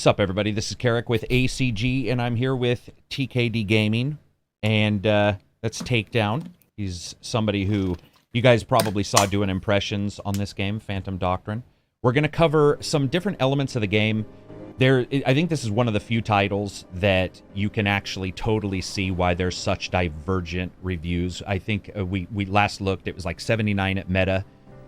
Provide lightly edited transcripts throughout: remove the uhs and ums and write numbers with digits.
What's up, everybody? This is Karak with ACG, and I'm here with TKD Gaming, and that's Takedown. He's somebody who you guys probably saw doing impressions on this game, Phantom Doctrine. We're going to cover some different elements of the game. I think this is one of the few titles that you can actually totally see why there's such divergent reviews. I think we last looked, it was like 79 at Meta,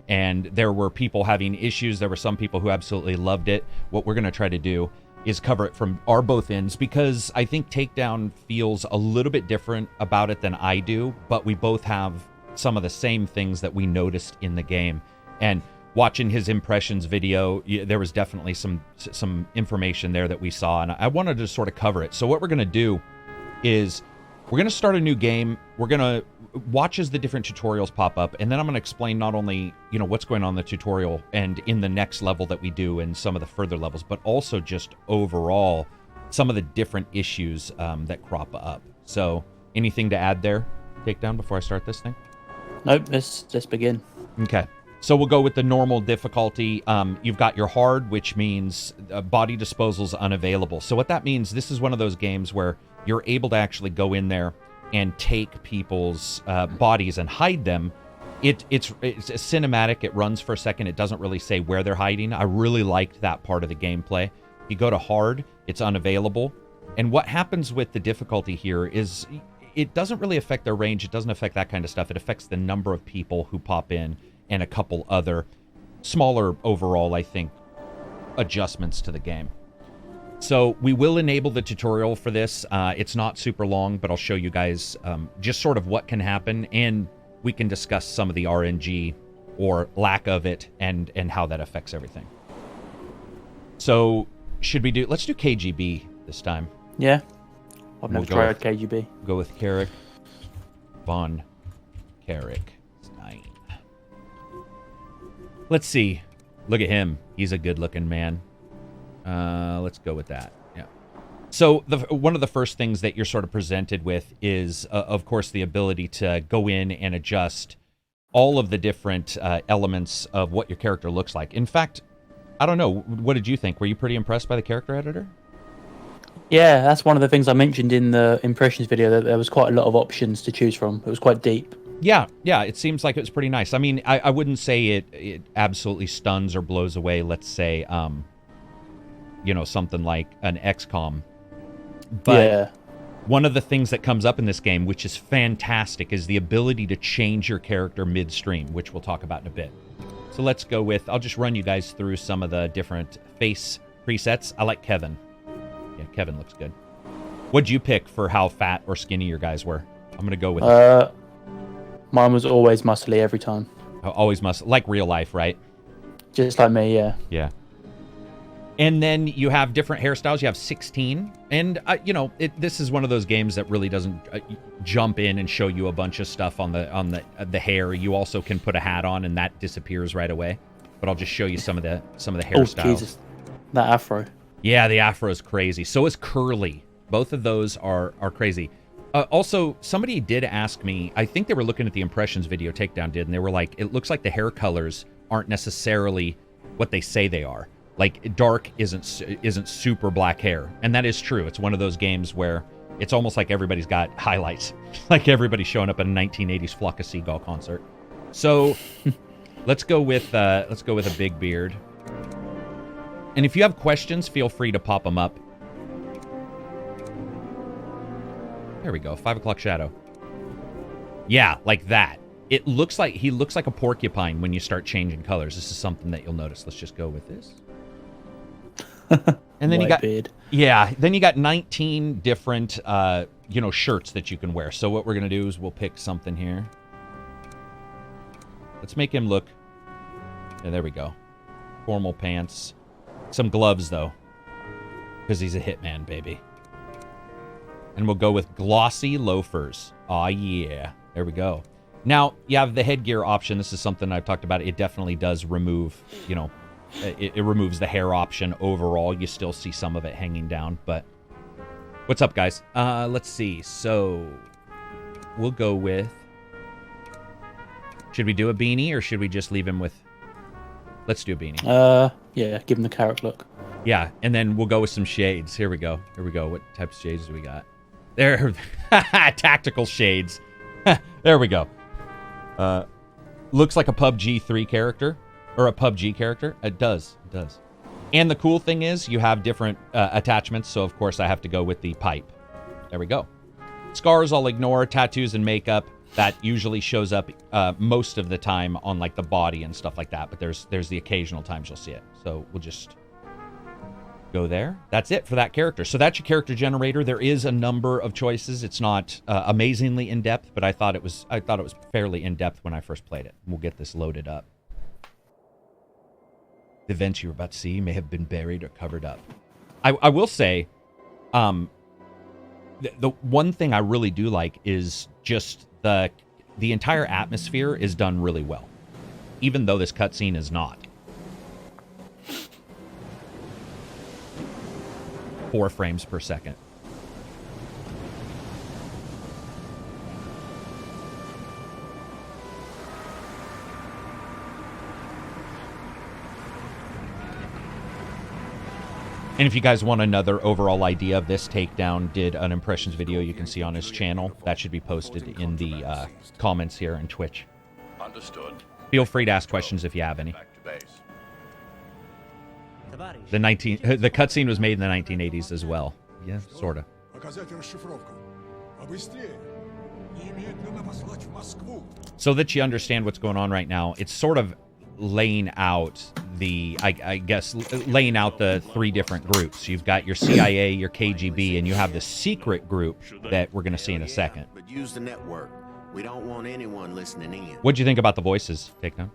and there were people having issues. There were some people who absolutely loved it. What we're going to try to do is cover it from our both ends, because I think Takedown feels a little bit different about it than I do, but we both have some of the same things that we noticed in the game. And watching his impressions video, there was definitely some information there that we saw, and I wanted to sort of cover it. So what we're going to do is we're going to start a new game. We're going to watch as the different tutorials pop up, and then I'm going to explain not only, what's going on in the tutorial and in the next level that we do and some of the further levels, but also just overall some of the different issues that crop up. So anything to add there, Takedown, before I start this thing? Nope, let's begin. Okay. So we'll go with the normal difficulty. You've got your hard, which means body disposal's unavailable. So what that means, this is one of those games where you're able to actually go in there and take people's bodies and hide them. It's a cinematic. It runs for a second. It doesn't really say where they're hiding. I really liked that part of the gameplay. You go to hard, it's unavailable. And what happens with the difficulty here is it doesn't really affect their range. It doesn't affect that kind of stuff. It affects the number of people who pop in and a couple other smaller overall, I think, adjustments to the game. So we will enable the tutorial for this. It's not super long, but I'll show you guys just sort of what can happen, and we can discuss some of the RNG or lack of it and how that affects everything. So let's do KGB this time. Yeah. I've never tried KGB. Go with Karak. Von Karak. Let's see. Look at him. He's a good-looking man. Let's go with that. Yeah. So one of the first things that you're sort of presented with is, of course, the ability to go in and adjust all of the different elements of what your character looks like. In fact, I don't know. What did you think? Were you pretty impressed by the character editor? Yeah, that's one of the things I mentioned in the impressions video, that there was quite a lot of options to choose from. It was quite deep. Yeah, it seems like it was pretty nice. I mean, I wouldn't say it absolutely stuns or blows away, let's say, something like an XCOM. But yeah, one of the things that comes up in this game, which is fantastic, is the ability to change your character midstream, which we'll talk about in a bit. So let's go with, I'll just run you guys through some of the different face presets. I like Kevin. Yeah, Kevin looks good. What'd you pick for how fat or skinny your guys were? I'm going to go with... Mine was always muscly every time. Always muscle, like real life, right? Just like me, yeah. Yeah. And then you have different hairstyles. You have 16. And, this is one of those games that really doesn't jump in and show you a bunch of stuff on the hair. You also can put a hat on, and that disappears right away. But I'll just show you some of the hairstyles. Oh, Jesus. That afro. Yeah, the afro is crazy. So is curly. Both of those are crazy. Also, somebody did ask me, I think they were looking at the impressions video Takedown did, and they were like, it looks like the hair colors aren't necessarily what they say they are. Like, dark isn't super black hair. And that is true. It's one of those games where it's almost like everybody's got highlights. Like everybody's showing up at a 1980s Flock of Seagull concert. So let's go with a big beard. And if you have questions, feel free to pop them up. There we go. 5 o'clock shadow. Yeah, like that. He looks like a porcupine when you start changing colors. This is something that you'll notice. Let's just go with this. And then you got beard. Yeah, then you got 19 different shirts that you can wear. So what we're going to do is we'll pick something here. Let's make him look. Yeah, there we go. Formal pants. Some gloves though, because he's a hitman, baby. And we'll go with glossy loafers. Aw, yeah. There we go. Now, you have the headgear option. This is something I've talked about. It definitely does remove, it removes the hair option overall. You still see some of it hanging down, but... What's up, guys? Let's see. So, we'll go with... Should we do a beanie, or should we just leave him with... Let's do a beanie. Yeah, give him the Karak look. Yeah, and then we'll go with some shades. Here we go. Here we go. What types of shades do we got? There. Tactical shades. There we go. Looks like a PUBG 3 character. Or a PUBG character. It does. It does. And the cool thing is you have different attachments. So, of course, I have to go with the pipe. There we go. Scars I'll ignore. Tattoos and makeup. That usually shows up most of the time on, like, the body and stuff like that. But there's the occasional times you'll see it. So we'll just go there. That's it for that character. So that's your character generator. There is a number of choices. It's not amazingly in-depth, but I thought it was fairly in-depth when I first played it. We'll get this loaded up. The events you were about to see may have been buried or covered up. I will say, the one thing I really do like is just the entire atmosphere is done really well, even though this cutscene is not. 4 frames per second. And if you guys want another overall idea of this, Takedown did an impressions video you can see on his channel. That should be posted in the comments here on Twitch. Understood. Feel free to ask questions if you have any. Back to base. The cutscene was made in the 1980s as well. Yeah, sort of. So that you understand what's going on right now, it's sort of laying out the, I guess, laying out the 3 different groups. You've got your CIA, your KGB, and you have the secret group that we're going to see in a second. But use the network. We don't want anyone listening in. What'd you think about the voices, Takedown?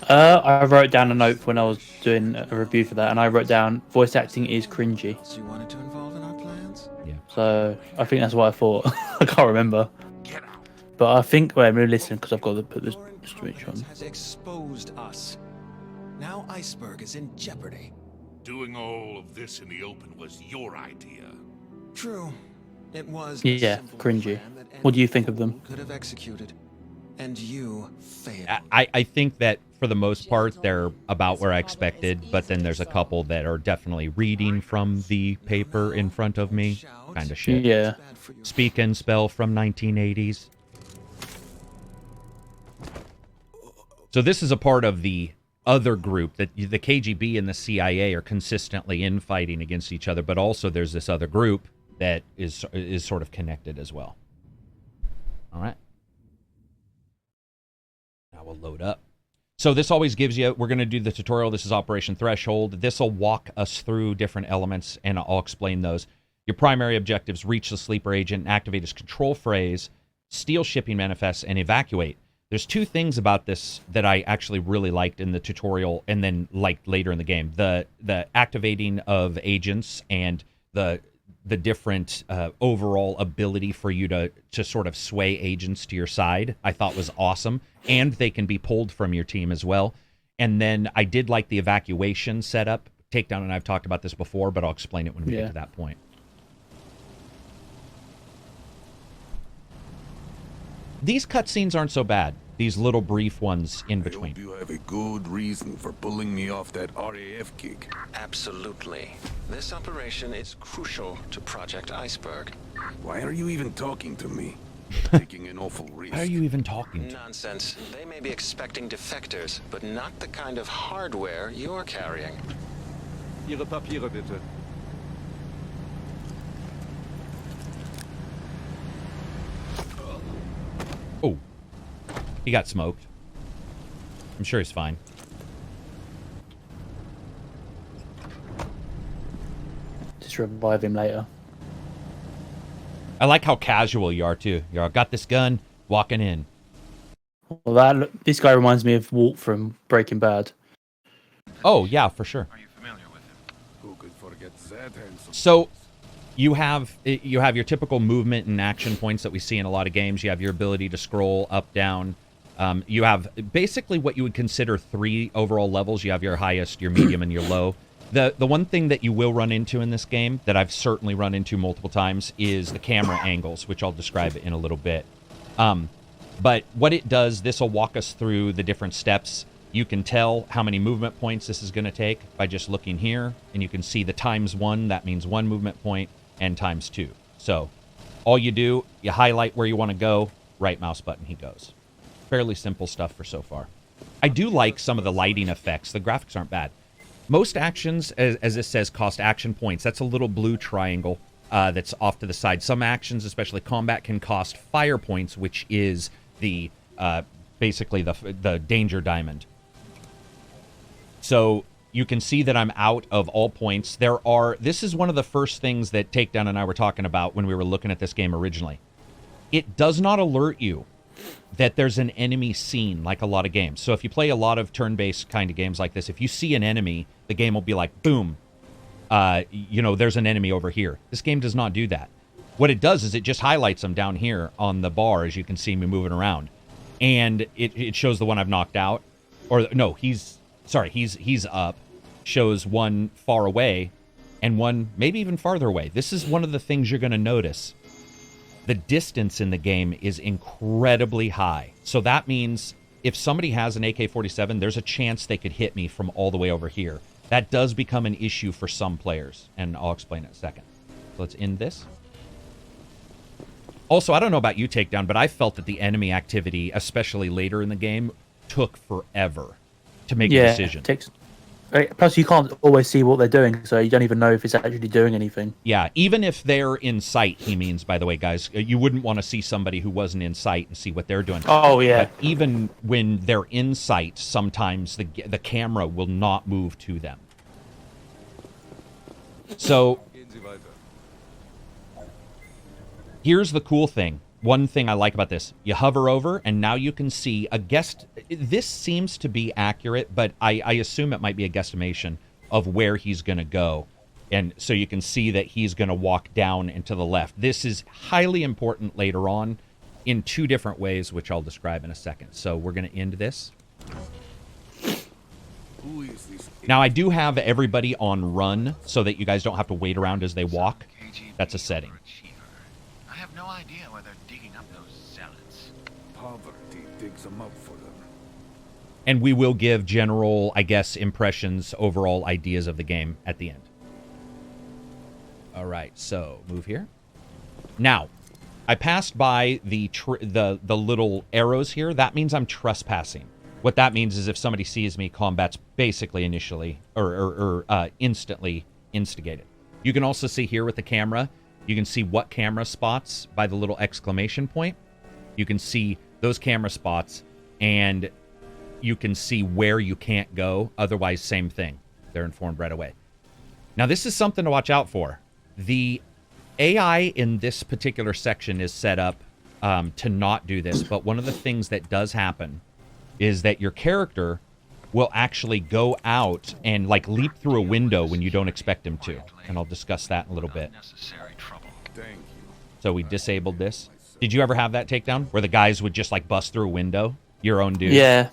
I wrote down a note when I was doing a review for that, and I wrote down voice acting is cringy. So you wanted to involve in our plans? Yeah. So I think that's what I thought. I can't remember. But I think, wait, I'm going to listen because I've got to put this switch on. Has exposed us. Now Iceberg is in jeopardy. Doing all of this in the open was your idea. True. It was Yeah, a simple cringy. plan that What do you think of them? could have executed. And you failed. I think that for the most part, they're about where I expected, but then there's a couple that are definitely reading from the paper in front of me. Kind of shit. Yeah. Speak and spell from 1980s. So this is a part of the other group that the KGB and the CIA are consistently infighting against each other, but also there's this other group that is sort of connected as well. All right. Now we'll load up. So this always gives you, we're going to do the tutorial. This is Operation Threshold. This will walk us through different elements, and I'll explain those. Your primary objectives: reach the sleeper agent, and activate his control phrase, steal shipping manifests, and evacuate. There's 2 things about this that I actually really liked in the tutorial and then liked later in the game. The activating of agents and the different overall ability for you to sort of sway agents to your side, I thought was awesome. And they can be pulled from your team as well. And then I did like the evacuation setup. Takedown and I've talked about this before, but I'll explain it when we get to that point. These cutscenes aren't so bad. These little brief ones in between. I hope you have a good reason for pulling me off that RAF gig. Absolutely. This operation is crucial to Project Iceberg. Why are you even talking to me? You're taking an awful risk. Why are you even talking to? Nonsense. They may be expecting defectors, but not the kind of hardware you're carrying. Ihre Papiere bitte. Oh, he got smoked. I'm sure he's fine. Just revive him later. I like how casual you are too. You're got this gun, walking in. Well, this guy reminds me of Walt from Breaking Bad. Oh yeah, for sure. Are you familiar with him? Who could forget that handsome? So you have your typical movement and action points that we see in a lot of games. You have your ability to scroll up, down. You have basically what you would consider 3 overall levels. You have your highest, your medium, and your low. The one thing that you will run into in this game, that I've certainly run into multiple times, is the camera angles, which I'll describe in a little bit. But what it does, this will walk us through the different steps. You can tell how many movement points this is going to take by just looking here, and you can see the ×1, that means 1 movement point, and ×2. So all you do, you highlight where you want to go, right mouse button, he goes. Fairly simple stuff for so far. I do like some of the lighting effects. The graphics aren't bad. Most actions, as this says, cost action points. That's a little blue triangle that's off to the side. Some actions, especially combat, can cost fire points, which is the basically the danger diamond. So you can see that I'm out of all points. This is one of the first things that Takedown and I were talking about when we were looking at this game originally. It does not alert you that there's an enemy scene like a lot of games. So if you play a lot of turn-based kind of games like this, if you see an enemy, the game will be like, boom, there's an enemy over here. This game does not do that. What it does is it just highlights them down here on the bar, as you can see me moving around. And it shows the one I've knocked out. Or, no, he's up. Shows one far away and one maybe even farther away. This is one of the things you're going to notice. The distance in the game is incredibly high. So that means if somebody has an AK-47, there's a chance they could hit me from all the way over here. That does become an issue for some players, and I'll explain in a second. So let's end this. Also, I don't know about you, Takedown, but I felt that the enemy activity, especially later in the game, took forever to make a decision. Plus, you can't always see what they're doing, so you don't even know if it's actually doing anything. Yeah, even if they're in sight, he means, by the way, guys, you wouldn't want to see somebody who wasn't in sight and see what they're doing. Oh, yeah. But even when they're in sight, sometimes the camera will not move to them. So, here's the cool thing. One thing I like about this, you hover over, and now you can see a guess. This seems to be accurate, but I assume it might be a guesstimation of where he's going to go. And so you can see that he's going to walk down and to the left. This is highly important later on in 2 different ways, which I'll describe in a second. So we're going to end this. Who is this? Now, I do have everybody on run so that you guys don't have to wait around as they walk. That's a setting. I have no idea where they're digging up those zealots. Poverty digs them up for them. And we will give general, I guess, impressions, overall ideas of the game at the end. All right, so move here. Now, I passed by the little arrows here. That means I'm trespassing. What that means is if somebody sees me, combat's basically initially or instantly instigated. You can also see here with the camera, you can see what camera spots by the little exclamation point. You can see those camera spots, and you can see where you can't go. Otherwise, same thing. They're informed right away. Now, this is something to watch out for. The AI in this particular section is set up to not do this, but one of the things that does happen is that your character will actually go out and like leap through a window when you don't expect him to. And I'll discuss that in a little bit. Thank you. So we disabled this. Did you ever have that takedown where the guys would just like bust through a window? Your own dude. Yeah.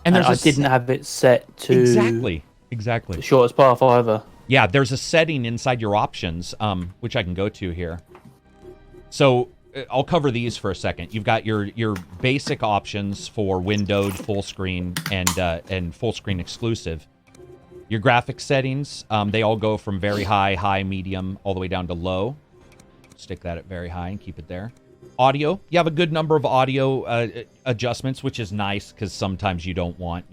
And I didn't have it set to Exactly. the shortest path either. Yeah, there's a setting inside your options, which I can go to here. So I'll cover these for a second. You've got your basic options for windowed, full screen, and full screen exclusive. Your graphics settings, they all go from very high, medium, all the way down to low. Stick that at very high and keep it there. Audio, you have a good number of audio adjustments, which is nice because sometimes you don't want,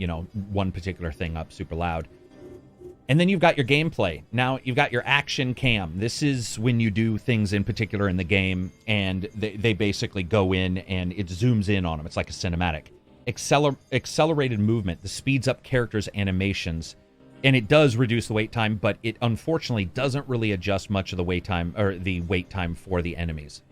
one particular thing up super loud. And then you've got your gameplay. Now, you've got your action cam. This is when you do things in particular in the game, and they basically go in and it zooms in on them. It's like a cinematic. Accelerated movement. This speeds up characters' animations, and it does reduce the wait time, but it unfortunately doesn't really adjust much of the wait time, or the wait time for the enemies.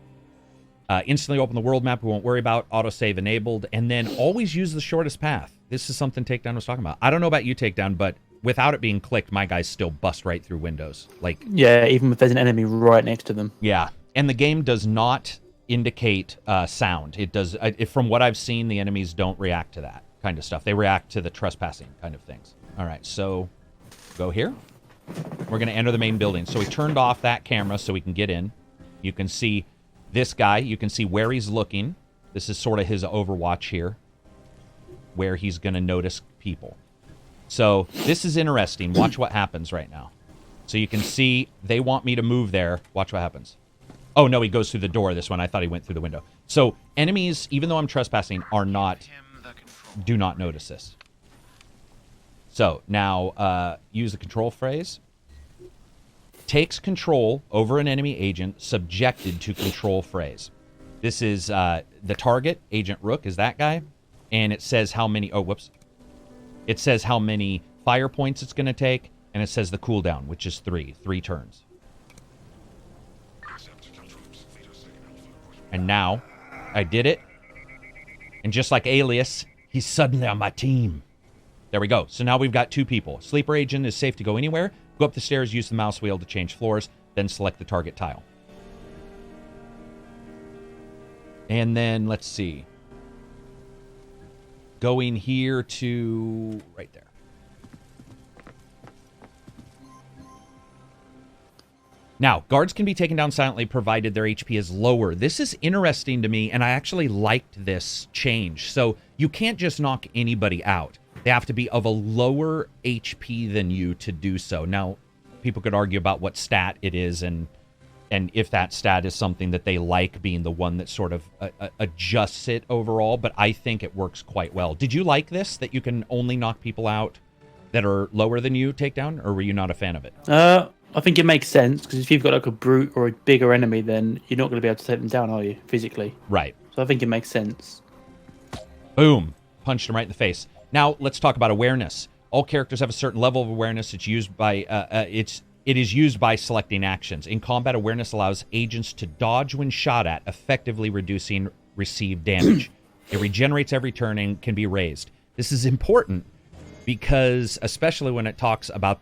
Instantly open the world map, we won't worry about. Autosave enabled, and then always use the shortest path. This is something Takedown was talking about. I don't know about you, Takedown, but without it being clicked, my guys still bust right through windows. Yeah, even if there's an enemy right next to them. Yeah, and the game does not indicate sound. It does. From what I've seen, the enemies don't react to that kind of stuff. They react to the trespassing kind of things. All right, so go here. We're going to enter the main building. So we turned off that camera so we can get in. You can see this guy. You can see where he's looking. This is sort of his overwatch here, where he's going to notice people. So this is interesting. Watch what happens right now. So you can see they want me to move there. Watch what happens. Oh, no, he goes through the door, this one. I thought he went through the window. So enemies, even though I'm trespassing, are not... do not notice this. So now use the control phrase. Takes control over an enemy agent subjected to control phrase. This is the target, Agent Rook, is that guy. And it says how many... oh, whoops. It says how many fire points it's going to take. And it says the cooldown, which is 3 turns. And now, I did it. And just like Alias, he's suddenly on my team. There we go. So now we've got 2 people. Sleeper agent is safe to go anywhere. Go up the stairs, use the mouse wheel to change floors, then select the target tile. And then, let's see. Going here to right there. Now, guards can be taken down silently provided their HP is lower. This is interesting to me, and I actually liked this change. So you can't just knock anybody out. They have to be of a lower HP than you to do so. Now, people could argue about what stat it is and if that stat is something that they like being the one that sort of adjusts it overall, but I think it works quite well. Did you like this, that you can only knock people out that are lower than you takedown, or were you not a fan of it? I think it makes sense, because if you've got like a brute or a bigger enemy, then you're not going to be able to take them down, are you, physically? Right. So I think it makes sense. Boom. Punched him right in the face. Now, let's talk about awareness. All characters have a certain level of awareness. It's used by it is used by selecting actions. In combat, awareness allows agents to dodge when shot at, effectively reducing received damage. It regenerates every turn and can be raised. This is important because, especially when it talks about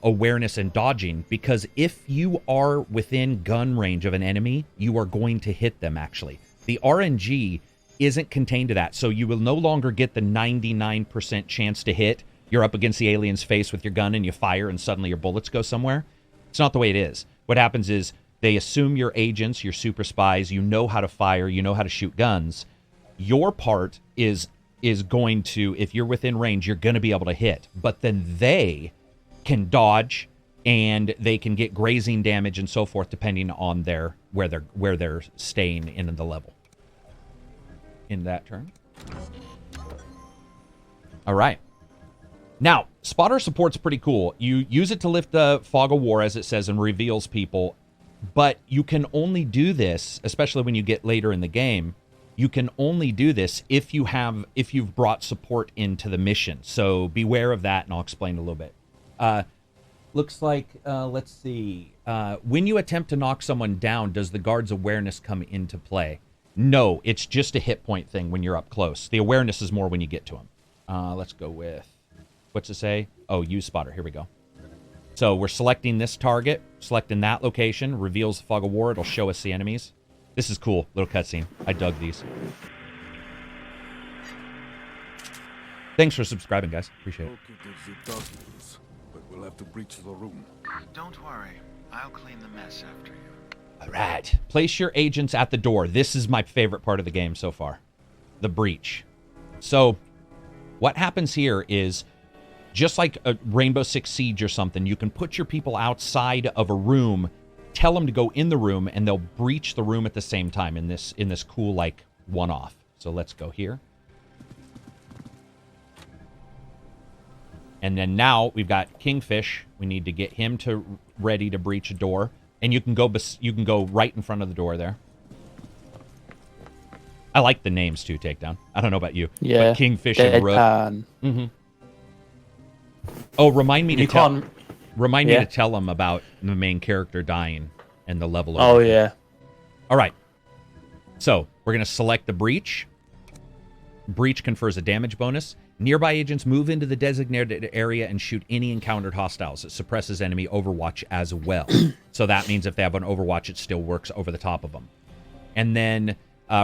awareness and dodging, because if you are within gun range of an enemy, you are going to hit them, actually. The RNG isn't contained to that, so you will no longer get the 99% chance to hit. You're up against the alien's face with your gun and you fire and suddenly your bullets go somewhere. It's not the way it is. What happens is they assume you're agents, you're super spies, you know how to fire, you know how to shoot guns. Your part is going to, if you're within range, you're going to be able to hit. But then they can dodge and they can get grazing damage and so forth depending on where they're staying in the level. In that turn. All right. Now, spotter support's pretty cool. You use it to lift the fog of war, as it says, and reveals people. But you can only do this, especially when you get later in the game, you can only do this if you've brought support into the mission. So beware of that, and I'll explain a little bit. Looks like, let's see. When you attempt to knock someone down, does the guard's awareness come into play? No, it's just a hit point thing when you're up close. The awareness is more when you get to him. Let's go with, what's it say? Oh, use spotter. Here we go. So we're selecting this target, selecting that location, reveals the fog of war. It'll show us the enemies. This is cool. Little cutscene. I dug these. Thanks for subscribing, guys. Appreciate it. Okay, there's the documents, but we'll have to breach the room. Don't worry. I'll clean the mess after you. All right. Place your agents at the door. This is my favorite part of the game so far. The breach. So what happens here is, just like a Rainbow Six Siege or something, you can put your people outside of a room, tell them to go in the room, and they'll breach the room at the same time in this cool, like, one-off. So let's go here. And then now we've got Kingfish. We need to get him ready to breach a door. And you can go right in front of the door there. I like the names too, Takedown. I don't know about you. Yeah. But Kingfish and Rook. Mm-hmm. Oh, remind me to tell them about the main character dying and the level of Oh, yeah. All right. So, we're going to select the breach. Breach confers a damage bonus. Nearby agents move into the designated area and shoot any encountered hostiles. It suppresses enemy overwatch as well. So that means if they have an overwatch, it still works over the top of them. And then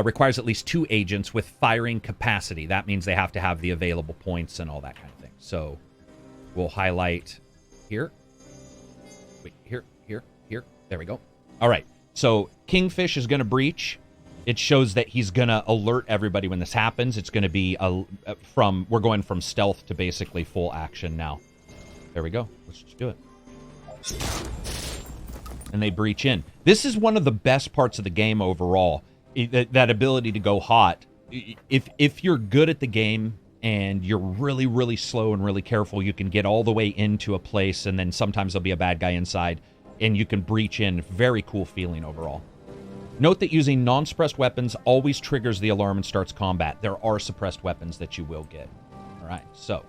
requires at least 2 agents with firing capacity. That means they have to have the available points and all that kind of thing. So we'll highlight here. Wait, here. There we go. All right. So Kingfish is going to breach. It shows that he's going to alert everybody when this happens. It's going to be we're going from stealth to basically full action now. There we go. Let's just do it. And they breach in. This is one of the best parts of the game overall. That ability to go hot. If you're good at the game and you're really, really slow and really careful, you can get all the way into a place, and then sometimes there'll be a bad guy inside, and you can breach in. Very cool feeling overall. Note that using non-suppressed weapons always triggers the alarm and starts combat. There are suppressed weapons that you will get. All right, so.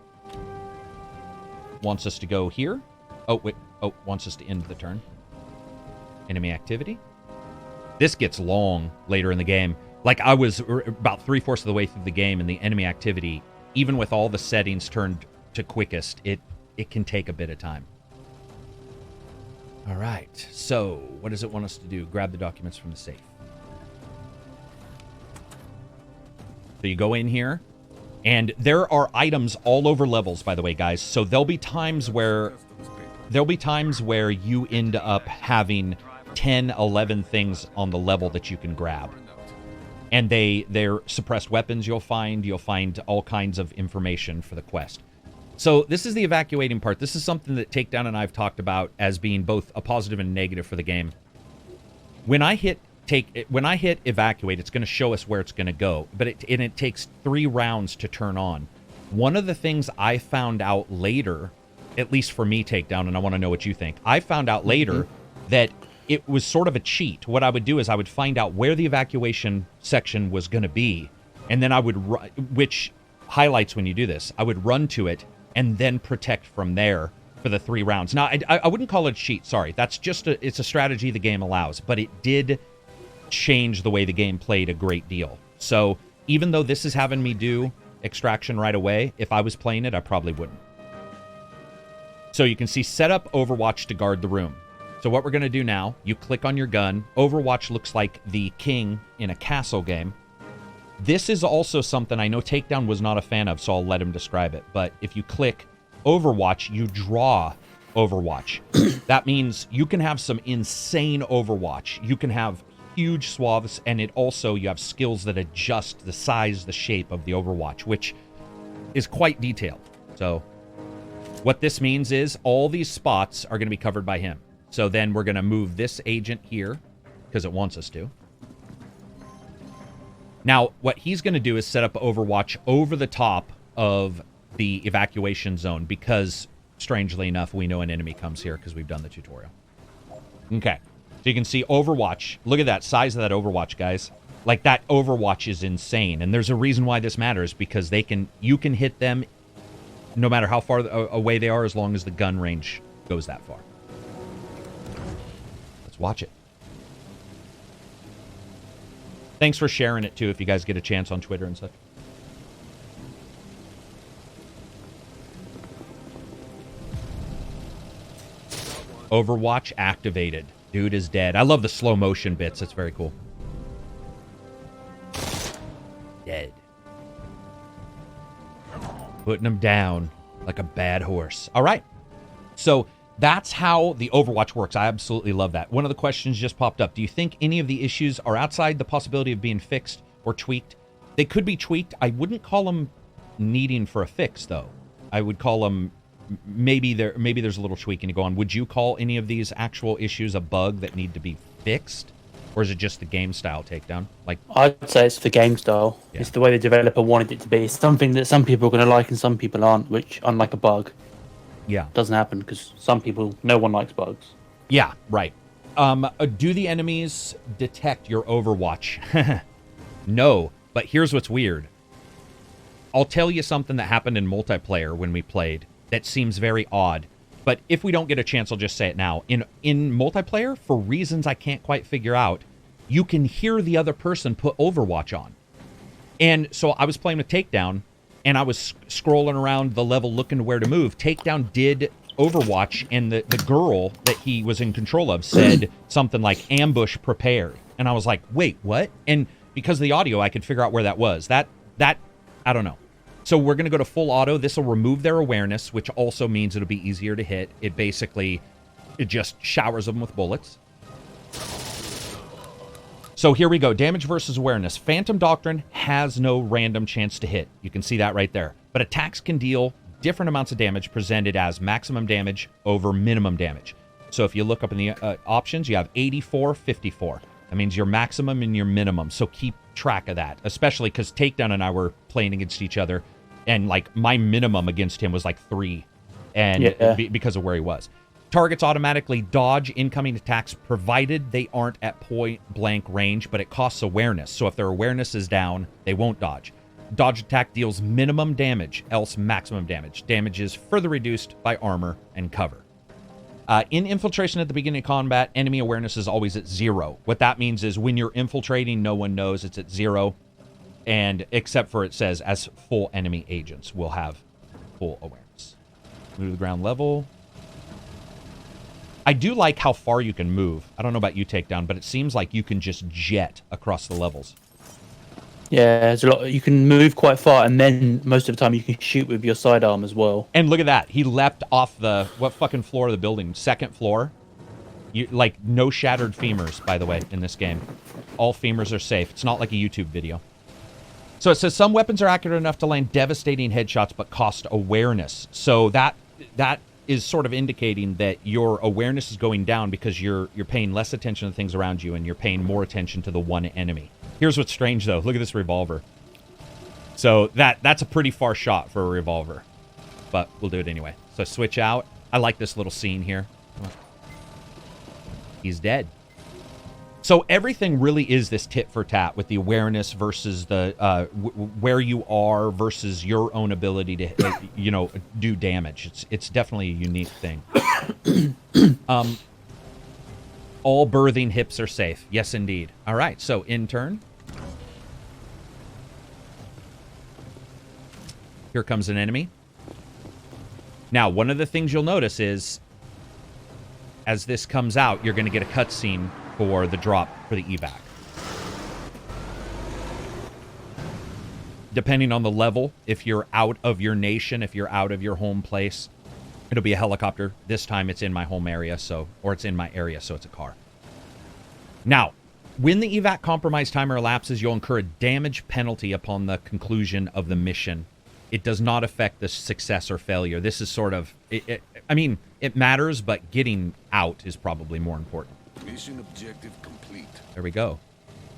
Wants us to go here. Oh, wait. Oh, wants us to end the turn. Enemy activity. This gets long later in the game. Like, I was about 3/4 of the way through the game, and the enemy activity, even with all the settings turned to quickest, it can take a bit of time. All right, so what does it want us to do? Grab the documents from the safe. So you go in here, and there are items all over levels, by the way, guys. So there'll be times where you end up having 10, 11 things on the level that you can grab. And they're suppressed weapons you'll find all kinds of information for the quest. So this is the evacuating part. This is something that Takedown and I have talked about as being both a positive and negative for the game. When I hit evacuate, it's going to show us where it's going to go, but it takes 3 rounds to turn on. One of the things I found out later, at least for me, Takedown, and I want to know what you think. I found out later that it was sort of a cheat. What I would do is I would find out where the evacuation section was going to be, and then I would which highlights when you do this. I would run to it and then protect from there for the 3 rounds. Now, I wouldn't call it a cheat. Sorry, that's just it's a strategy the game allows, but it did change the way the game played a great deal. So even though this is having me do extraction right away, if I was playing it, I probably wouldn't. So you can see set up Overwatch to guard the room. So what we're going to do now, you click on your gun. Overwatch looks like the king in a castle game. This is also something I know Takedown was not a fan of, so I'll let him describe it. But if you click Overwatch, you draw Overwatch. That means you can have some insane Overwatch. You can have huge swaths, and you have skills that adjust the size, the shape of the Overwatch, which is quite detailed. So what this means is all these spots are going to be covered by him. So then we're going to move this agent here because it wants us to. Now, what he's going to do is set up Overwatch over the top of the evacuation zone because, strangely enough, we know an enemy comes here because we've done the tutorial. Okay. So you can see Overwatch. Look at that size of that Overwatch, guys. Like, that Overwatch is insane. And there's a reason why this matters, because you can hit them no matter how far away they are, as long as the gun range goes that far. Let's watch it. Thanks for sharing it, too, if you guys get a chance on Twitter and such. Overwatch activated. Dude is dead. I love the slow motion bits. That's very cool. Dead. Putting him down like a bad horse. All right. So that's how the Overwatch works. I absolutely love that. One of the questions just popped up. Do you think any of the issues are outside the possibility of being fixed or tweaked? They could be tweaked. I wouldn't call them needing for a fix, though. I would call them maybe there's a little tweaking to go on. Would you call any of these actual issues a bug that need to be fixed? Or is it just the game style Takedown? Like, I'd say it's the game style. Yeah. It's the way the developer wanted it to be. It's something that some people are going to like and some people aren't, which, unlike a bug, doesn't happen because no one likes bugs. Yeah, right. Do the enemies detect your Overwatch? No, but here's what's weird. I'll tell you something that happened in multiplayer when we played that seems very odd. But if we don't get a chance, I'll just say it now. In multiplayer, for reasons I can't quite figure out, you can hear the other person put Overwatch on. And so I was playing with Takedown, and I was scrolling around the level looking where to move. Takedown did Overwatch, and the girl that he was in control of said something like, ambush prepared. And I was like, wait, what? And because of the audio, I could figure out where that was. That I don't know. So we're going to go to full auto. This will remove their awareness, which also means it'll be easier to hit. It just showers them with bullets. So here we go. Damage versus awareness. Phantom Doctrine has no random chance to hit. You can see that right there. But attacks can deal different amounts of damage presented as maximum damage over minimum damage. So if you look up in the options, you have 84, 54. That means your maximum and your minimum. So keep track of that, especially because Takedown and I were playing against each other. And like my minimum against him was like 3. And because of where he was. Targets automatically dodge incoming attacks provided they aren't at point blank range, but it costs awareness. So if their awareness is down, they won't dodge. Dodge attack deals minimum damage, else maximum damage. Damage is further reduced by armor and cover. In infiltration at the beginning of combat, enemy awareness is always at 0. What that means is when you're infiltrating, no one knows it's at 0. And except for it says as full enemy agents will have full awareness. Move to the ground level. I do like how far you can move. I don't know about you, Takedown, but it seems like you can just jet across the levels. Yeah, there's a lot. You can move quite far, and then most of the time you can shoot with your sidearm as well. And look at that. He leapt off the, what fucking floor of the building? 2nd floor? Like, no shattered femurs, by the way, in this game. All femurs are safe. It's not like a YouTube video. So it says some weapons are accurate enough to land devastating headshots, but cost awareness. So that is sort of indicating that your awareness is going down because you're paying less attention to things around you and you're paying more attention to the one enemy. Here's what's strange, though. Look at this revolver. So that's a pretty far shot for a revolver. But we'll do it anyway. So switch out. I like this little scene here. He's dead. So everything really is this tit for tat with the awareness versus the where you are versus your own ability to do damage. It's definitely a unique thing. All birthing hips are safe. Yes, indeed. All right. So intern. Here comes an enemy. Now, one of the things you'll notice is as this comes out, you're going to get a cutscene for the drop for the evac. Depending on the level, if you're out of your nation, if you're out of your home place, it'll be a helicopter. This time it's in my home area, or it's in my area, so it's a car. Now, when the evac compromise timer elapses, you'll incur a damage penalty upon the conclusion of the mission. It does not affect the success or failure. This is sort of, I mean, it matters, but getting out is probably more important. Mission objective complete. There we go.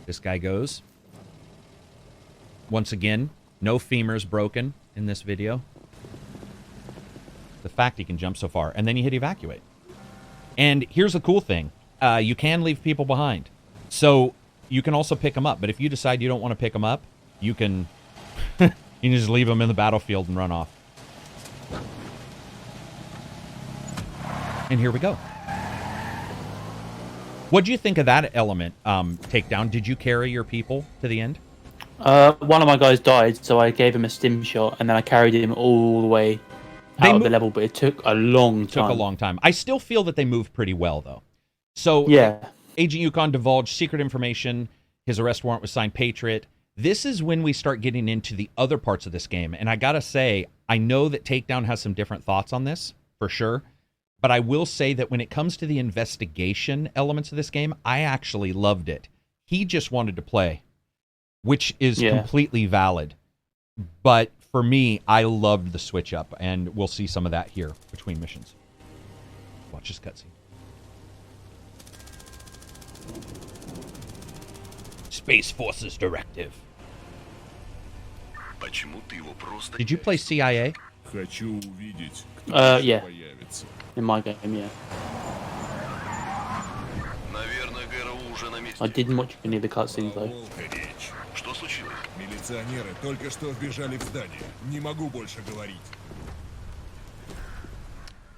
This guy goes. Once again, no femurs broken in this video. The fact he can jump so far. And then you hit evacuate. And here's the cool thing. You can leave people behind. So you can also pick them up. But if you decide you don't want to pick them up, you can, you can just leave them in the battlefield and run off. And here we go. What do you think of that element, Takedown? Did you carry your people to the end? One of my guys died, so I gave him a stim shot, and then I carried him all the way out of the level, but it took a long time. I still feel that they moved pretty well, though. So, yeah. Agent Yukon divulged secret information. His arrest warrant was signed Patriot. This is when we start getting into the other parts of this game. And I gotta say, I know that Takedown has some different thoughts on this, for sure. But I will say that when it comes to the investigation elements of this game, I actually loved it. He just wanted to play, which is completely valid. But for me, I loved the switch up, and we'll see some of that here between missions. Watch this cutscene. Space Forces Directive. Did you play CIA? Yeah. In my game, yeah. I didn't watch any of the cutscenes though.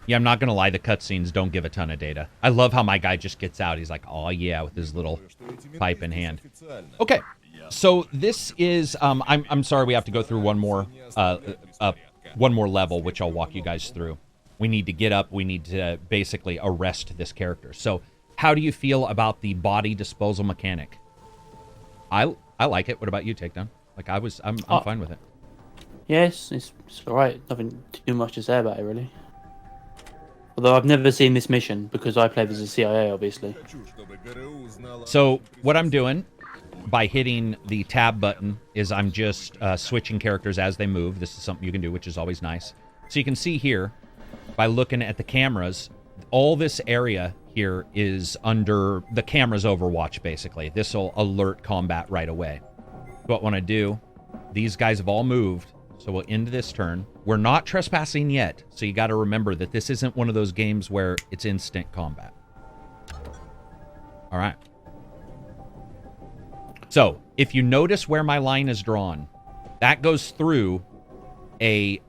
Yeah, I'm not gonna lie, the cutscenes don't give a ton of data. I love how my guy just gets out. He's like, oh yeah, with his little pipe in hand. Okay, so this is, I'm sorry we have to go through one more level, which I'll walk you guys through. We need to get up, we need to basically arrest this character. So, how do you feel about the body disposal mechanic? I like it. What about you, Takedown? Like, I'm fine with it. Yes, it's alright. Nothing too much to say about it, really. Although I've never seen this mission, because I played as a CIA, obviously. So, what I'm doing by hitting the tab button is I'm just switching characters as they move. This is something you can do, which is always nice. So you can see here, by looking at the cameras, all this area here is under the camera's overwatch, basically. This will alert combat right away. What I want to do, these guys have all moved, so we'll end this turn. We're not trespassing yet, so you got to remember that this isn't one of those games where it's instant combat. All right. So, if you notice where my line is drawn, that goes through a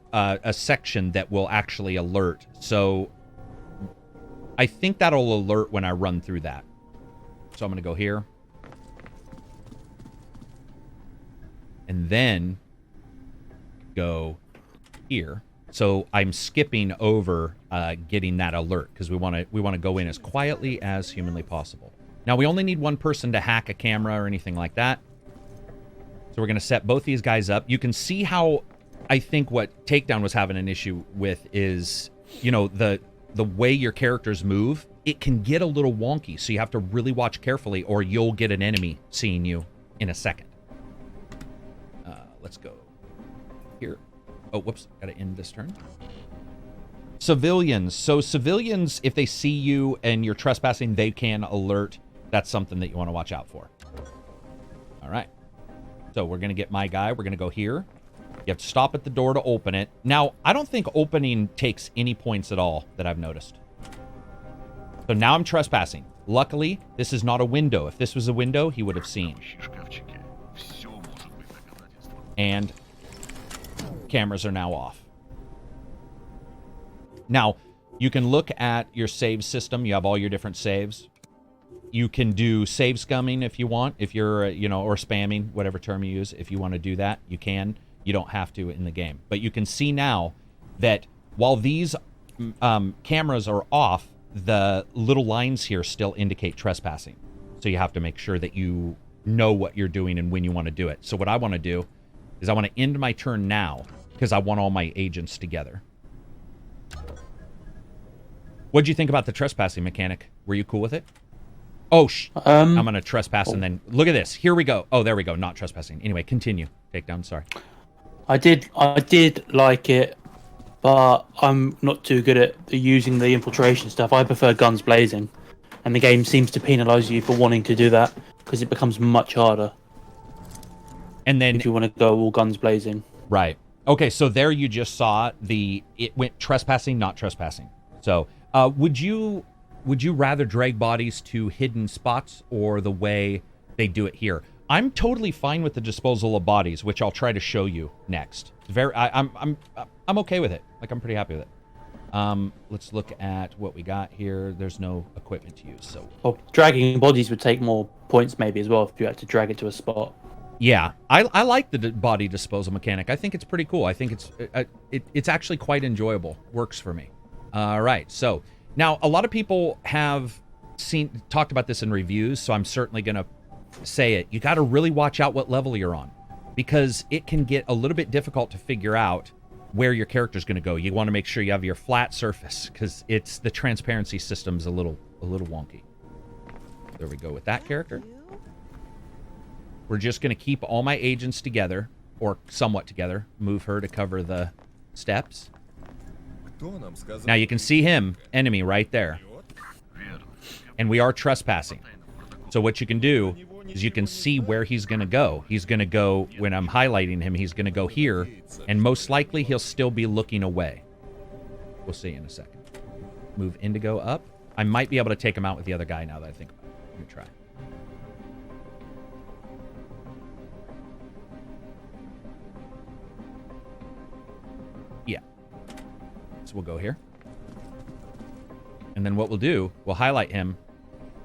section that will actually alert. So, I think that'll alert when I run through that. So I'm going to go here. And then go here. So I'm skipping over getting that alert because we want to go in as quietly as humanly possible. Now we only need one person to hack a camera or anything like that. So we're going to set both these guys up. You can see how I think what Takedown was having an issue with is, you know, the way your characters move, it can get a little wonky. So you have to really watch carefully or you'll get an enemy seeing you in a second. Let's go here. Oh, whoops. Got to end this turn. Civilians. So civilians, if they see you and you're trespassing, they can alert. That's something that you want to watch out for. All right. So we're going to get my guy. We're going to go here. You have to stop at the door to open it. Now, I don't think opening takes any points at all that I've noticed. So now I'm trespassing. Luckily, this is not a window. If this was a window, he would have seen. And cameras are now off. Now, you can look at your save system. You have all your different saves. You can do save scumming if you want, if you're, you know, or spamming, whatever term you use. If you want to do that, you can. You don't have to in the game. But you can see now that while these cameras are off, the little lines here still indicate trespassing. So you have to make sure that you know what you're doing and when you want to do it. So what I want to do is I want to end my turn now because I want all my agents together. What'd you think about the trespassing mechanic? Were you cool with it? Oh, I'm going to trespass and then... Look at this. Here we go. Oh, there we go. Not trespassing. Anyway, continue. Takedown, sorry. I did like it, but I'm not too good at using the infiltration stuff. I prefer guns blazing, and the game seems to penalise you for wanting to do that because it becomes much harder. And then... if you want to go all guns blazing. Right. Okay, so there you just saw it went trespassing, not trespassing. So, would you rather drag bodies to hidden spots or the way they do it here? I'm totally fine with the disposal of bodies, which I'll try to show you next. I'm okay with it. Like, I'm pretty happy with it. Let's look at what we got here. There's no equipment to use, so... Well, dragging bodies would take more points maybe as well if you had to drag it to a spot. Yeah, I like the body disposal mechanic. I think it's pretty cool. I think it's actually quite enjoyable. Works for me. All right, so now a lot of people have talked about this in reviews, so I'm certainly going to say it. You got to really watch out what level you're on because it can get a little bit difficult to figure out where your character's going to go. You want to make sure you have your flat surface because the transparency system's a little wonky. There we go with that character. We're just going to keep all my agents together, or somewhat together. Move her to cover the steps. Now you can see him, enemy, right there. And we are trespassing. So what you can do is you can see where he's going to go. He's going to go, when I'm highlighting him, he's going to go here, and most likely he'll still be looking away. We'll see in a second. Move Indigo up. I might be able to take him out with the other guy now that I think about it. Let me try. Yeah. So we'll go here. And then what we'll do, we'll highlight him.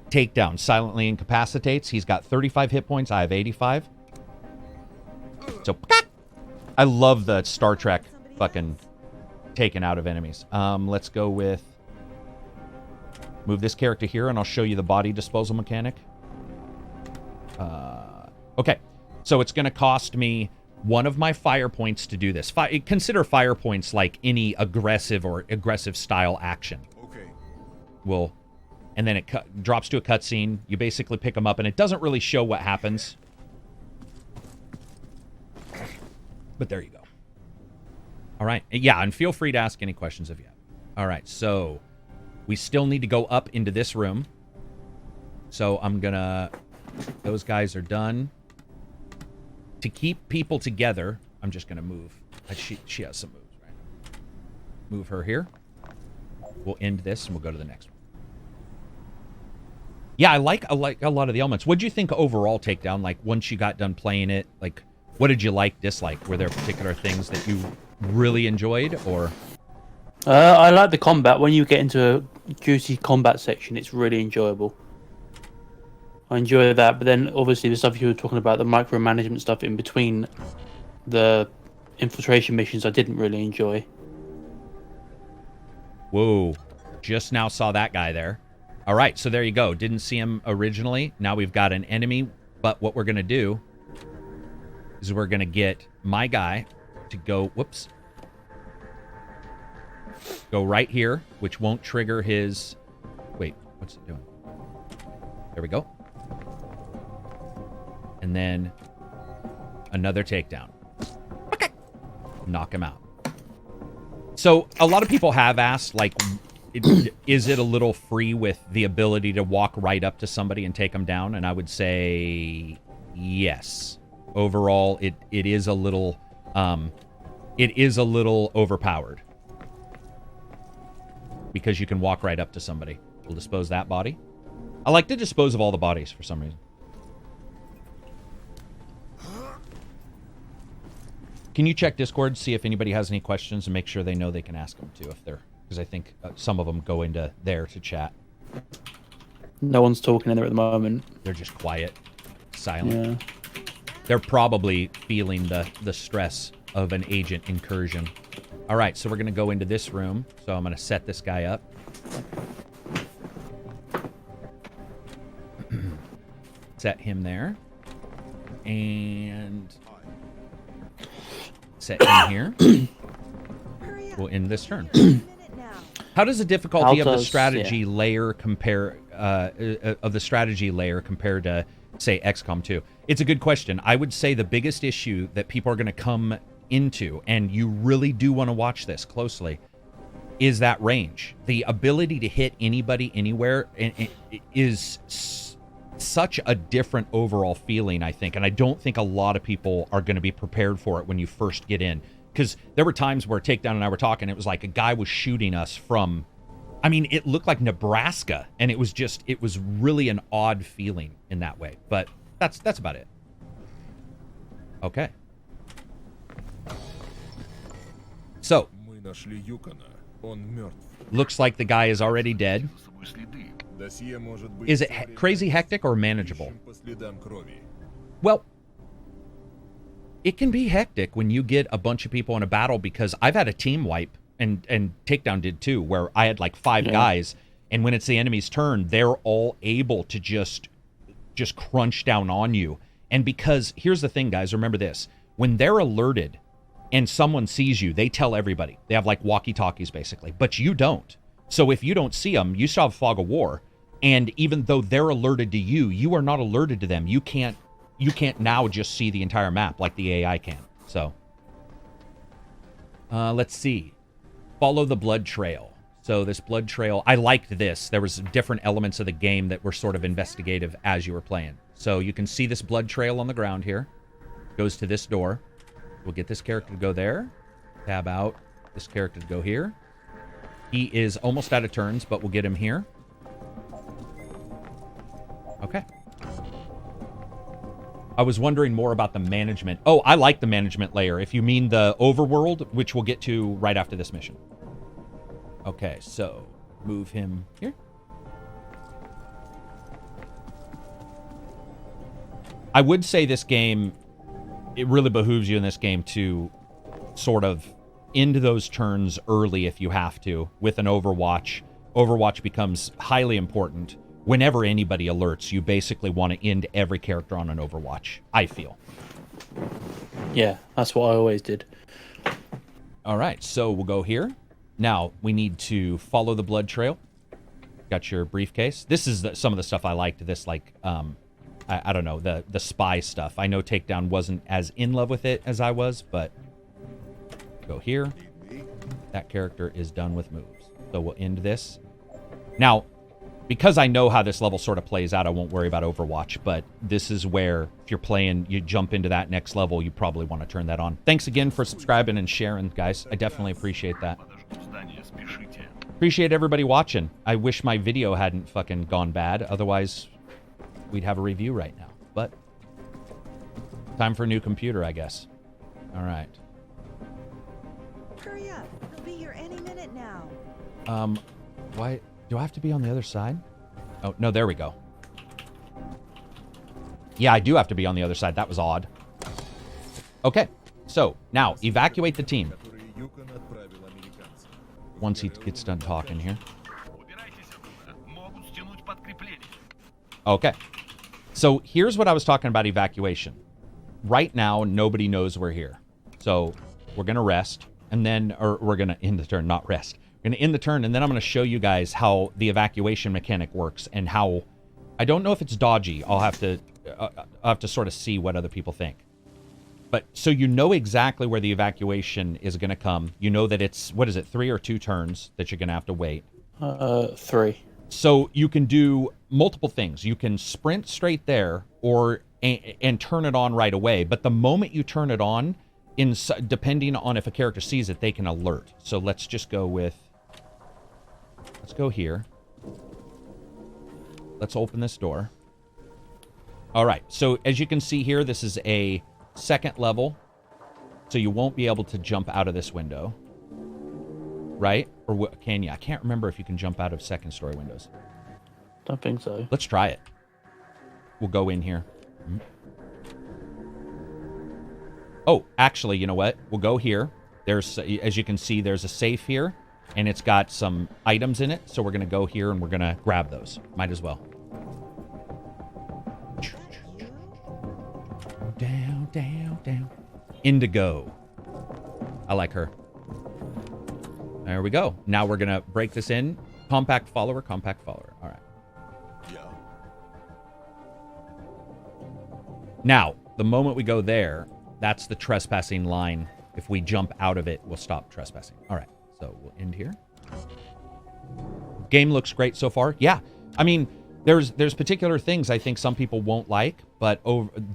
Takedown silently incapacitates. He's got 35 hit points. I have 85. So, I love the Star Trek fucking taken out of enemies. Let's go with... Move this character here, and I'll show you the body disposal mechanic. Okay. So it's going to cost me one of my fire points to do this. Consider fire points like any aggressive or aggressive style action. Okay. And then it drops to a cutscene. You basically pick them up, and it doesn't really show what happens. But there you go. All right. Yeah, and feel free to ask any questions if you have. All right, so we still need to go up into this room. So I'm going to... Those guys are done. To keep people together, I'm just going to move. She has some moves, right? Move her here. We'll end this, and we'll go to the next one. Yeah, I like a lot of the elements. What did you think overall, Takedown? Like, once you got done playing it, like, what did you like, dislike? Were there particular things that you really enjoyed, or... I like the combat. When you get into a juicy combat section, it's really enjoyable. I enjoy that, but then obviously the stuff you were talking about, the micromanagement stuff in between the infiltration missions, I didn't really enjoy. Whoa. Just now saw that guy there. All right, so there you go. Didn't see him originally. Now we've got an enemy, but what we're going to do is we're going to get my guy to go... Whoops. Go right here, which won't trigger his... Wait, what's it doing? There we go. And then another takedown. Okay. Knock him out. So a lot of people have asked, like, is it a little free with the ability to walk right up to somebody and take them down? And I would say yes. Overall, it is a little overpowered. Because you can walk right up to somebody. We'll dispose that body. I like to dispose of all the bodies for some reason. Can you check Discord, see if anybody has any questions, and make sure they know they can ask them too, if they're... Because I think some of them go into there to chat. No one's talking in there at the moment. They're just quiet, silent. Yeah. They're probably feeling the stress of an agent incursion. All right, so we're going to go into this room. So I'm going to set this guy up. Set him there. And set him here. We'll end this turn. How does the difficulty of the strategy layer compare of the strategy layer compared to, say, XCOM 2? It's a good question. I would say the biggest issue that people are going to come into, and you really do want to watch this closely, is that range. The ability to hit anybody anywhere is such a different overall feeling, I think, and I don't think a lot of people are going to be prepared for it when you first get in. Because there were times where Takedown and I were talking, it was like a guy was shooting us from, I mean, it looked like Nebraska, and it was really an odd feeling in that way. But that's about it. Okay. So, looks like the guy is already dead. Is it crazy hectic or manageable? Well, it can be hectic when you get a bunch of people in a battle, because I've had a team wipe, and Takedown did too, where I had like 5 guys, and when it's the enemy's turn, they're all able to just crunch down on you. And because, here's the thing, guys, remember this. When they're alerted and someone sees you, they tell everybody. They have like walkie-talkies, basically. But you don't. So if you don't see them, you still have fog of war. And even though they're alerted to you, you are not alerted to them. You can't now just see the entire map like the AI can. So, let's see. Follow the blood trail. So this blood trail, I liked this. There was different elements of the game that were sort of investigative as you were playing. So you can see this blood trail on the ground here. Goes to this door. We'll get this character to go there. Tab out. This character to go here. He is almost out of turns, but we'll get him here. Okay. I was wondering more about the management. Oh, I like the management layer. If you mean the overworld, which we'll get to right after this mission. Okay, so move him here. I would say this game, it really behooves you in this game to sort of end those turns early if you have to with an Overwatch. Overwatch becomes highly important. Whenever anybody alerts, you basically want to end every character on an Overwatch, I feel. Yeah, that's what I always did. All right, so we'll go here. Now, we need to follow the blood trail. Got your briefcase. This is some of the stuff I liked. This, like, I don't know, the spy stuff. I know Takedown wasn't as in love with it as I was, but Go here. That character is done with moves. So we'll end this. Now, because I know how this level sort of plays out, I won't worry about Overwatch, but this is where, if you're playing, you jump into that next level, you probably want to turn that on. Thanks again for subscribing and sharing, guys. I definitely appreciate that. Appreciate everybody watching. I wish my video hadn't fucking gone bad, otherwise we'd have a review right now. But, time for a new computer, I guess. All right. Hurry up. He'll be here any minute now. Why... Do I have to be on the other side? Oh, no, there we go. Yeah, I do have to be on the other side. That was odd. Okay, so now evacuate the team. Once he gets done talking here. Okay, so here's what I was talking about evacuation. Right now, nobody knows we're here. So we're going to rest, and then, or we're going to end the turn, not rest. Going to end the turn, and then I'm going to show you guys how the evacuation mechanic works and how... I don't know if it's dodgy. I'll have to sort of see what other people think. But so you know exactly where the evacuation is going to come. You know that it's, what is it, 3 or 2 turns that you're going to have to wait? 3. So you can do multiple things. You can sprint straight there or and turn it on right away. But the moment you turn it on, depending on if a character sees it, they can alert. So let's just go with... Let's go here. Let's open this door. All right. So as you can see here, this is a second level. So you won't be able to jump out of this window. Right? Or can you? I can't remember if you can jump out of second story windows. Don't think so. Let's try it. We'll go in here. Oh, actually, you know what? We'll go here. There's, as you can see, there's a safe here. And it's got some items in it, so we're going to go here and we're going to grab those. Might as well. Down, down, down. Indigo. I like her. There we go. Now we're going to break this in. Compact follower, compact follower. All right. Yeah. Now, the moment we go there, that's the trespassing line. If we jump out of it, we'll stop trespassing. All right. So we'll end here. Game looks great so far. Yeah. I mean, there's particular things I think some people won't like, but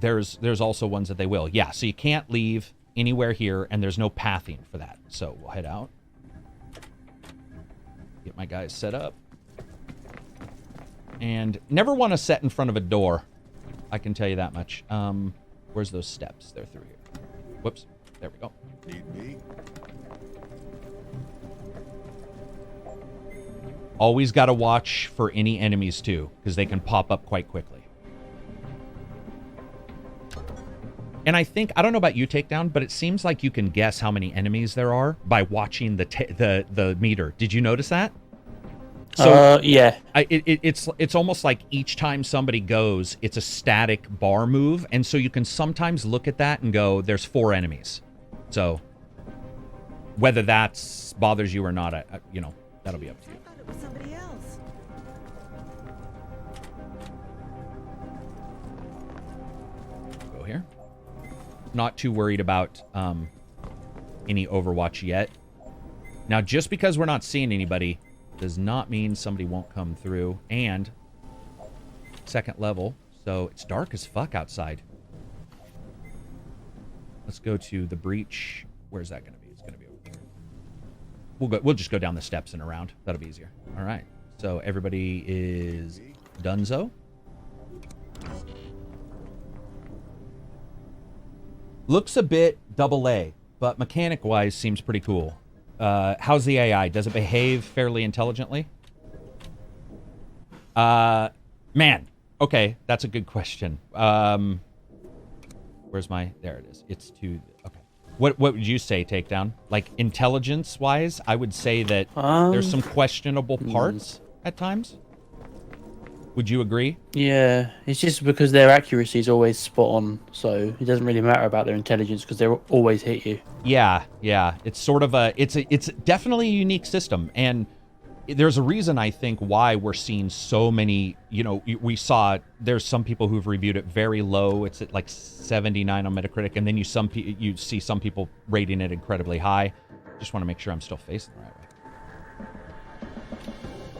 there's also ones that they will. Yeah, so you can't leave anywhere here, and there's no pathing for that. So we'll head out. Get my guys set up. And never want to set in front of a door. I can tell you that much. Where's those steps? They're through here. Whoops. There we go. Need me? Always got to watch for any enemies, too, because they can pop up quite quickly. And I think, I don't know about you, Takedown, but it seems like you can guess how many enemies there are by watching the meter. Did you notice that? So, yeah. It's almost like each time somebody goes, it's a static bar move, and so you can sometimes look at that and go, there's 4 enemies. So, whether that bothers you or not, you know, that'll be up to you. I thought it was somebody else. Go here. Not too worried about any Overwatch yet. Now, just because we're not seeing anybody does not mean somebody won't come through. And second level, so it's dark as fuck outside. Let's go to the breach. Where's that going to be? It's going to be over here. We'll just go down the steps and around. That'll be easier. All right. So everybody is donezo. Looks a bit AA, but mechanic-wise seems pretty cool. How's the AI? Does it behave fairly intelligently? Man. Okay, that's a good question. Where's my... There it is. It's to... Okay. What would you say, Takedown? Like, intelligence-wise, I would say that there's some questionable parts at times. Would you agree? Yeah, it's just because their accuracy is always spot on, so it doesn't really matter about their intelligence because they always hit you. Yeah. It's sort of a... It's definitely a unique system, and there's a reason, I think, why we're seeing so many, you know, we saw there's some people who've reviewed it very low. It's at like 79 on Metacritic, and then you see some people rating it incredibly high. Just want to make sure I'm still facing the right way.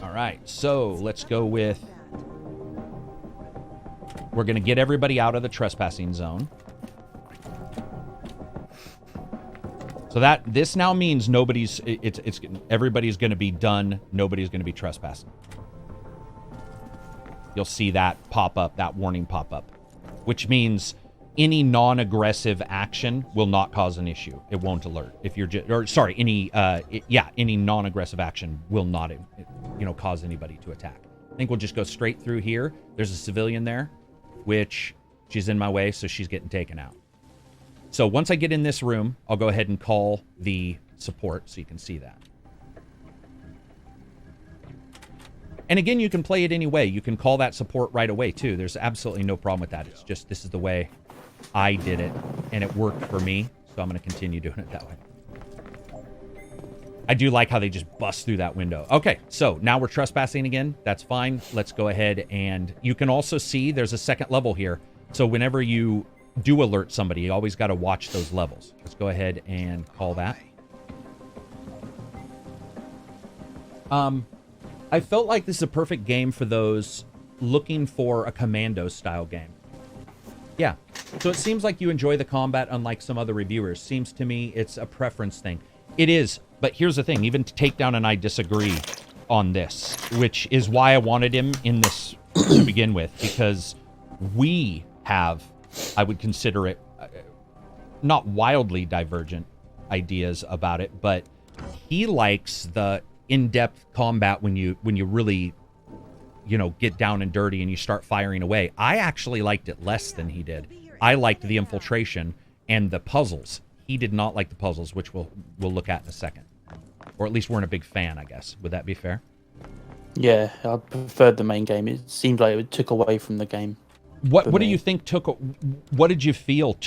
All right, so let's go with, we're going to get everybody out of the trespassing zone. So this now means everybody's going to be done. Nobody's going to be trespassing. You'll see that pop up, that warning pop up, which means any non-aggressive action will not cause an issue. It won't alert. If you're any non-aggressive action will not, cause anybody to attack. I think we'll just go straight through here. There's a civilian there, which she's in my way, so she's getting taken out. So once I get in this room, I'll go ahead and call the support so you can see that. And again, you can play it any way. You can call that support right away, too. There's absolutely no problem with that. It's just this is the way I did it, and it worked for me, so I'm going to continue doing it that way. I do like how they just bust through that window. Okay, so now we're trespassing again. That's fine. Let's go ahead, and you can also see there's a second level here. So whenever you do alert somebody, you always got to watch those levels. Let's go ahead and call that. I felt like this is a perfect game for those looking for a commando style game. Yeah, so it seems like you enjoy the combat unlike some other reviewers. Seems to me it's a preference thing. It is, but here's the thing. Even Takedown and I disagree on this, which is why I wanted him in this to begin with, because we have, I would consider it, not wildly divergent ideas about it, but he likes the in-depth combat when you really, get down and dirty and you start firing away. I actually liked it less than he did. I liked the infiltration and the puzzles. He did not like the puzzles, which we'll look at in a second. Or at least weren't a big fan, I guess. Would that be fair? Yeah, I preferred the main game. It seemed like it took away from the game. What do you think what did you feel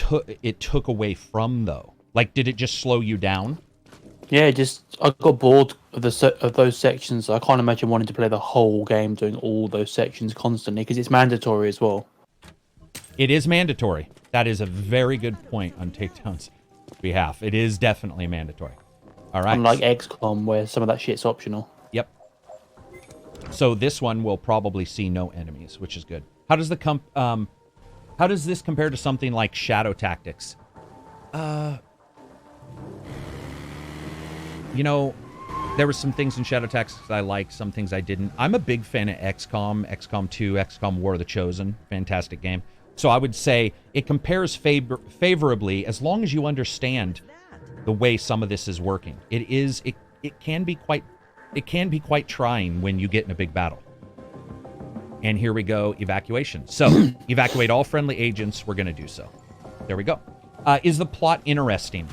it took away from, though? Like, did it just slow you down? Yeah, I got bored of those sections. I can't imagine wanting to play the whole game doing all those sections constantly, because it's mandatory as well. It is mandatory. That is a very good point on Takedown's behalf. It is definitely mandatory. All right. Unlike XCOM, where some of that shit's optional. Yep. So this one will probably see no enemies, which is good. How does how does this compare to something like Shadow Tactics? There were some things in Shadow Tactics I liked, some things I didn't. I'm a big fan of XCOM, XCOM 2, XCOM War of the Chosen. Fantastic game. So I would say it compares favorably as long as you understand the way some of this is working. It can be quite trying when you get in a big battle. And here we go, evacuation. So, evacuate all friendly agents. We're going to do so. There we go. Is the plot interesting?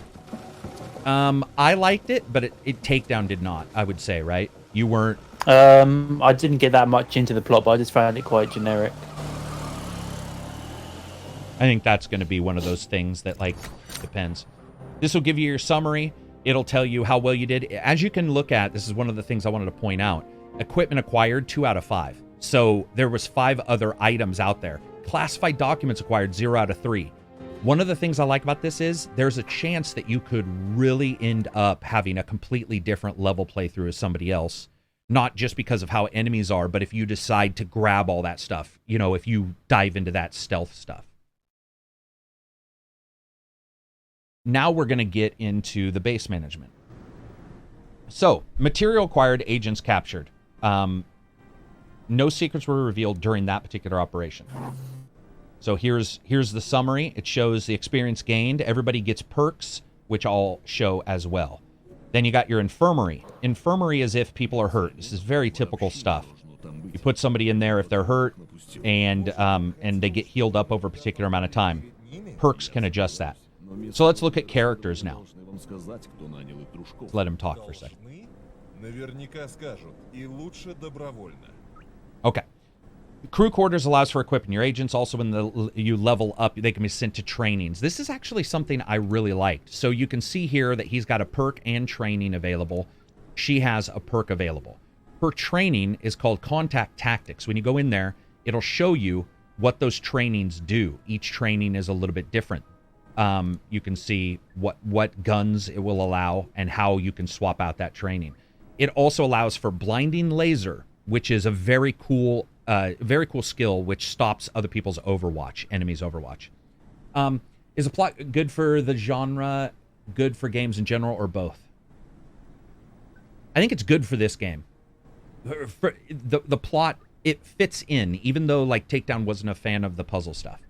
I liked it, but Takedown did not, I would say, right? You weren't... I didn't get that much into the plot, but I just found it quite generic. I think that's going to be one of those things that, depends. This will give you your summary. It'll tell you how well you did. As you can look at, this is one of the things I wanted to point out. Equipment acquired, 2 out of 5. So there was 5 other items out there. Classified documents acquired, 0 out of 3. One of the things I like about this is there's a chance that you could really end up having a completely different level playthrough as somebody else. Not just because of how enemies are, but if you decide to grab all that stuff. If you dive into that stealth stuff. Now we're going to get into the base management. So, material acquired, agents captured. No secrets were revealed during that particular operation. So here's the summary. It shows the experience gained. Everybody gets perks, which I'll show as well. Then you got your infirmary. Infirmary is if people are hurt. This is very typical stuff. You put somebody in there if they're hurt, and they get healed up over a particular amount of time. Perks can adjust that. So let's look at characters now. Let's let him talk for a second. Okay. Crew quarters allows for equipping your agents. Also, when you level up, they can be sent to trainings. This is actually something I really liked. So you can see here that he's got a perk and training available. She has a perk available. per training is called contact tactics. When you go in there, it'll show you what those trainings do. Each training is a little bit different. You can see what guns it will allow and how you can swap out that training. It also allows for blinding laser, which is a very cool skill which stops other people's enemies' Overwatch. Is the plot good for the genre, good for games in general, or both? I think it's good for this game. For the plot, it fits in, even though like Takedown wasn't a fan of the puzzle stuff.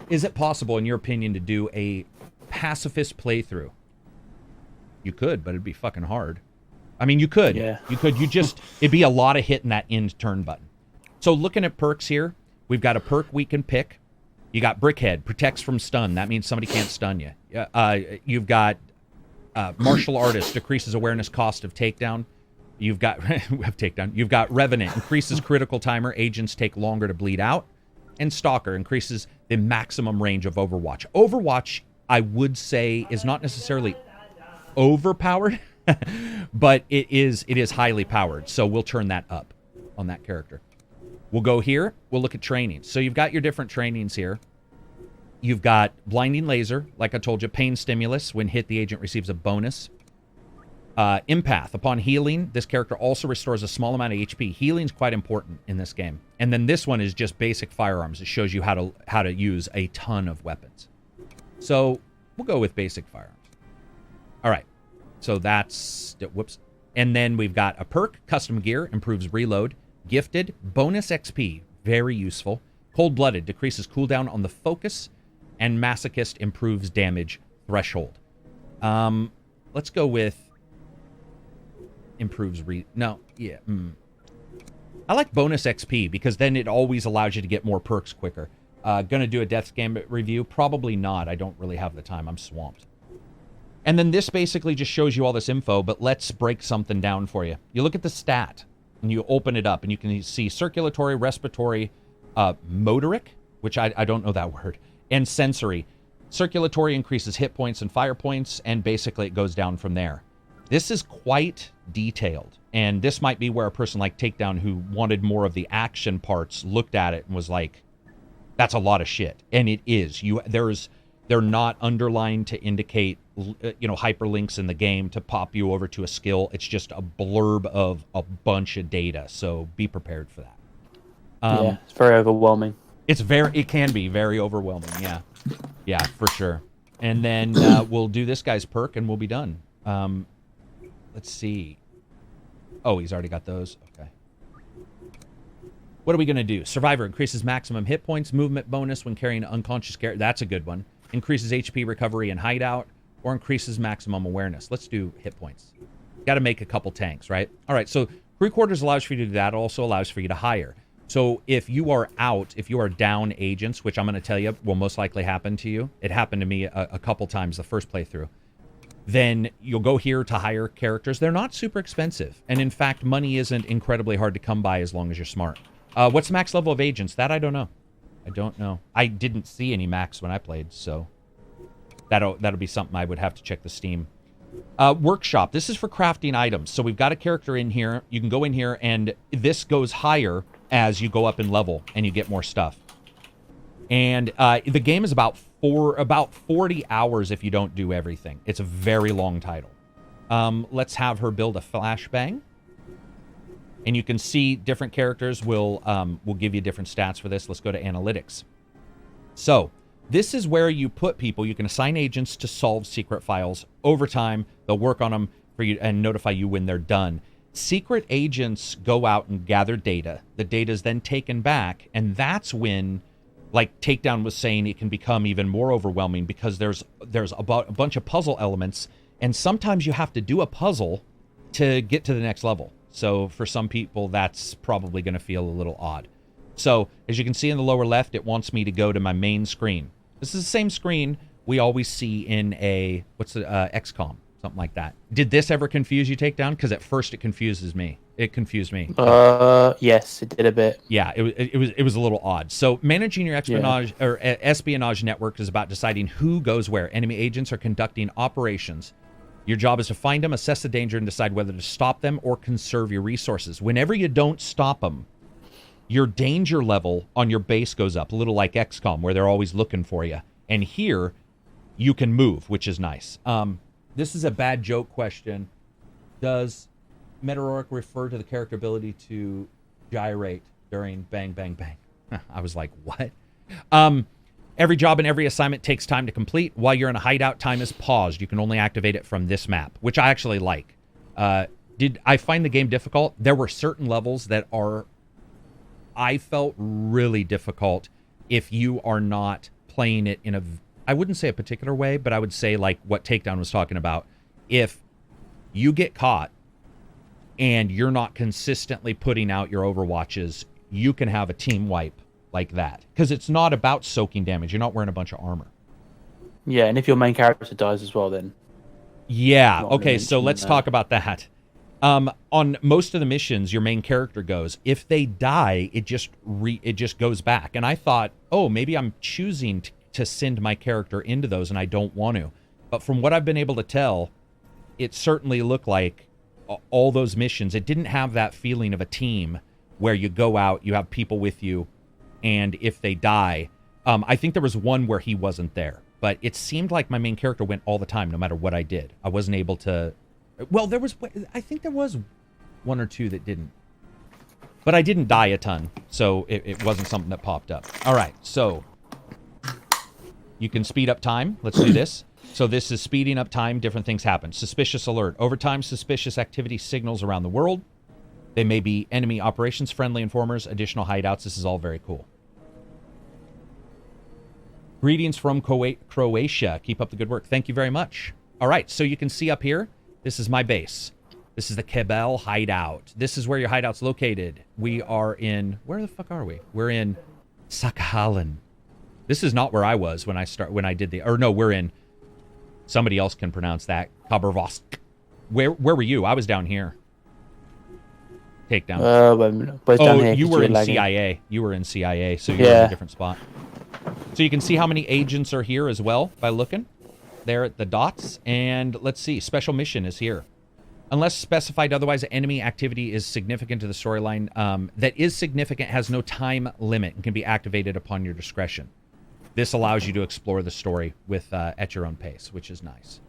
Is it possible, in your opinion, to do a pacifist playthrough? You could, but it'd be fucking hard. I mean, you could. Yeah. You could. It'd be a lot of hitting that end turn button. So looking at perks here, we've got a perk we can pick. You got Brickhead, protects from stun. That means somebody can't stun you. You've got Martial Artist, decreases awareness cost of takedown. You've got takedown. You've got Revenant, increases critical timer. Agents take longer to bleed out. And Stalker increases the maximum range of Overwatch. Overwatch, I would say, is not necessarily overpowered, but it is highly powered. So we'll turn that up on that character. We'll go here. We'll look at training. So you've got your different trainings here. You've got Blinding Laser, like I told you. Pain Stimulus. When hit, the agent receives a bonus. Empath. Upon healing, this character also restores a small amount of HP. Healing's quite important in this game. And then this one is just basic firearms. It shows you how to use a ton of weapons. So we'll go with basic firearms. All right. So that's... Whoops. And then we've got a perk. Custom Gear. Improves reload. Gifted. Bonus XP. Very useful. Cold-Blooded. Decreases cooldown on the focus. And Masochist improves damage threshold. Let's go with... Improves I like bonus XP because then it always allows you to get more perks quicker. Gonna do a Death's Gambit review? Probably not. I don't really have the time. I'm swamped. And then this basically just shows you all this info, but let's break something down for you. You look at the stat, and you open it up, and you can see circulatory, respiratory, motoric, which I don't know that word, and sensory. Circulatory increases hit points and fire points, and basically it goes down from there. This is quite detailed, and this might be where a person like Takedown, who wanted more of the action parts, looked at it and was like, that's a lot of shit. And it is. They're not underlined to indicate, hyperlinks in the game to pop you over to a skill. It's just a blurb of a bunch of data, so be prepared for that. Yeah, it's very overwhelming. It can be very overwhelming, yeah. Yeah, for sure. And then we'll do this guy's perk, and we'll be done. Let's see. Oh, he's already got those. Okay. What are we going to do? Survivor increases maximum hit points, movement bonus when carrying an unconscious character. That's a good one. Increases HP recovery and hideout, or increases maximum awareness. Let's do hit points. Got to make a couple tanks, right? All right, so 3/4 allows for you to do that. It also allows for you to hire. So if you are down agents, which I'm going to tell you will most likely happen to you. It happened to me a couple times the first playthrough. Then you'll go here to hire characters. They're not super expensive. And in fact, money isn't incredibly hard to come by as long as you're smart. What's the max level of agents? That I don't know. I didn't see any max when I played, so that'll be something I would have to check the Steam. Workshop. This is for crafting items. So we've got a character in here. You can go in here, and this goes higher as you go up in level and you get more stuff. And the game is about 40 hours if you don't do everything. It's a very long title. Let's have her build a flashbang. And you can see different characters will give you different stats for this. Let's go to analytics. So this is where you put people. You can assign agents to solve secret files. Over time, they'll work on them for you and notify you when they're done. Secret agents go out and gather data. The data is then taken back, and that's when, like Takedown was saying, it can become even more overwhelming because there's a bunch of puzzle elements, and sometimes you have to do a puzzle to get to the next level. So for some people, that's probably going to feel a little odd. So as you can see in the lower left, it wants me to go to my main screen. This is the same screen we always see in a, XCOM, something like that. Did this ever confuse you, Takedown? Because at first it confused me. Yes, it did a bit. Yeah, it was a little odd. So managing your espionage network is about deciding who goes where. Enemy agents are conducting operations. Your job is to find them, assess the danger, and decide whether to stop them or conserve your resources. Whenever you don't stop them, your danger level on your base goes up, a little like XCOM, where they're always looking for you. And here, you can move, which is nice. This is a bad joke question. Does Meteoric refer to the character ability to gyrate during bang, bang, bang? I was like, what? Every job and every assignment takes time to complete. While you're in a hideout, time is paused. You can only activate it from this map, which I actually like. Did I find the game difficult? There were certain levels that I felt really difficult if you are not playing it in I wouldn't say a particular way, but I would say like what Takedown was talking about. If you get caught and you're not consistently putting out your overwatches, you can have a team wipe like that. Because it's not about soaking damage. You're not wearing a bunch of armor. Yeah, and if your main character dies as well, then... Yeah, okay, so let's talk about that. On most of the missions, your main character goes. If they die, it just goes back. And I thought, oh, maybe I'm choosing to send my character into those, and I don't want to. But from what I've been able to tell, it certainly looked like all those missions, it didn't have that feeling of a team where you go out, you have people with you, and if they die, I think there was one where he wasn't there. But it seemed like my main character went all the time, no matter what I did. I wasn't able to... Well, I think there was one or two that didn't. But I didn't die a ton, so it wasn't something that popped up. All right, so you can speed up time. Let's do this. So this is speeding up time. Different things happen. Suspicious alert. Over time, suspicious activity signals around the world. They may be enemy operations, friendly informers, additional hideouts. This is all very cool. Greetings from Croatia. Keep up the good work. Thank you very much. All right, so you can see up here, this is my base. This is the Kebel hideout. This is where your hideout's located. We are in... Where the fuck are we? We're in Sakhalin. This is not where I was when I did the... Or no, we're in... Somebody else can pronounce that. Khabarovsk. Where were you? I was down here. Takedown. You were in CIA. You were in CIA, so you're in a different spot. So you can see how many agents are here as well by looking there at the dots. And let's see, special mission is here. Unless specified otherwise, enemy activity is significant to the storyline. That is significant, has no time limit, and can be activated upon your discretion. This allows you to explore the story with at your own pace, which is nice.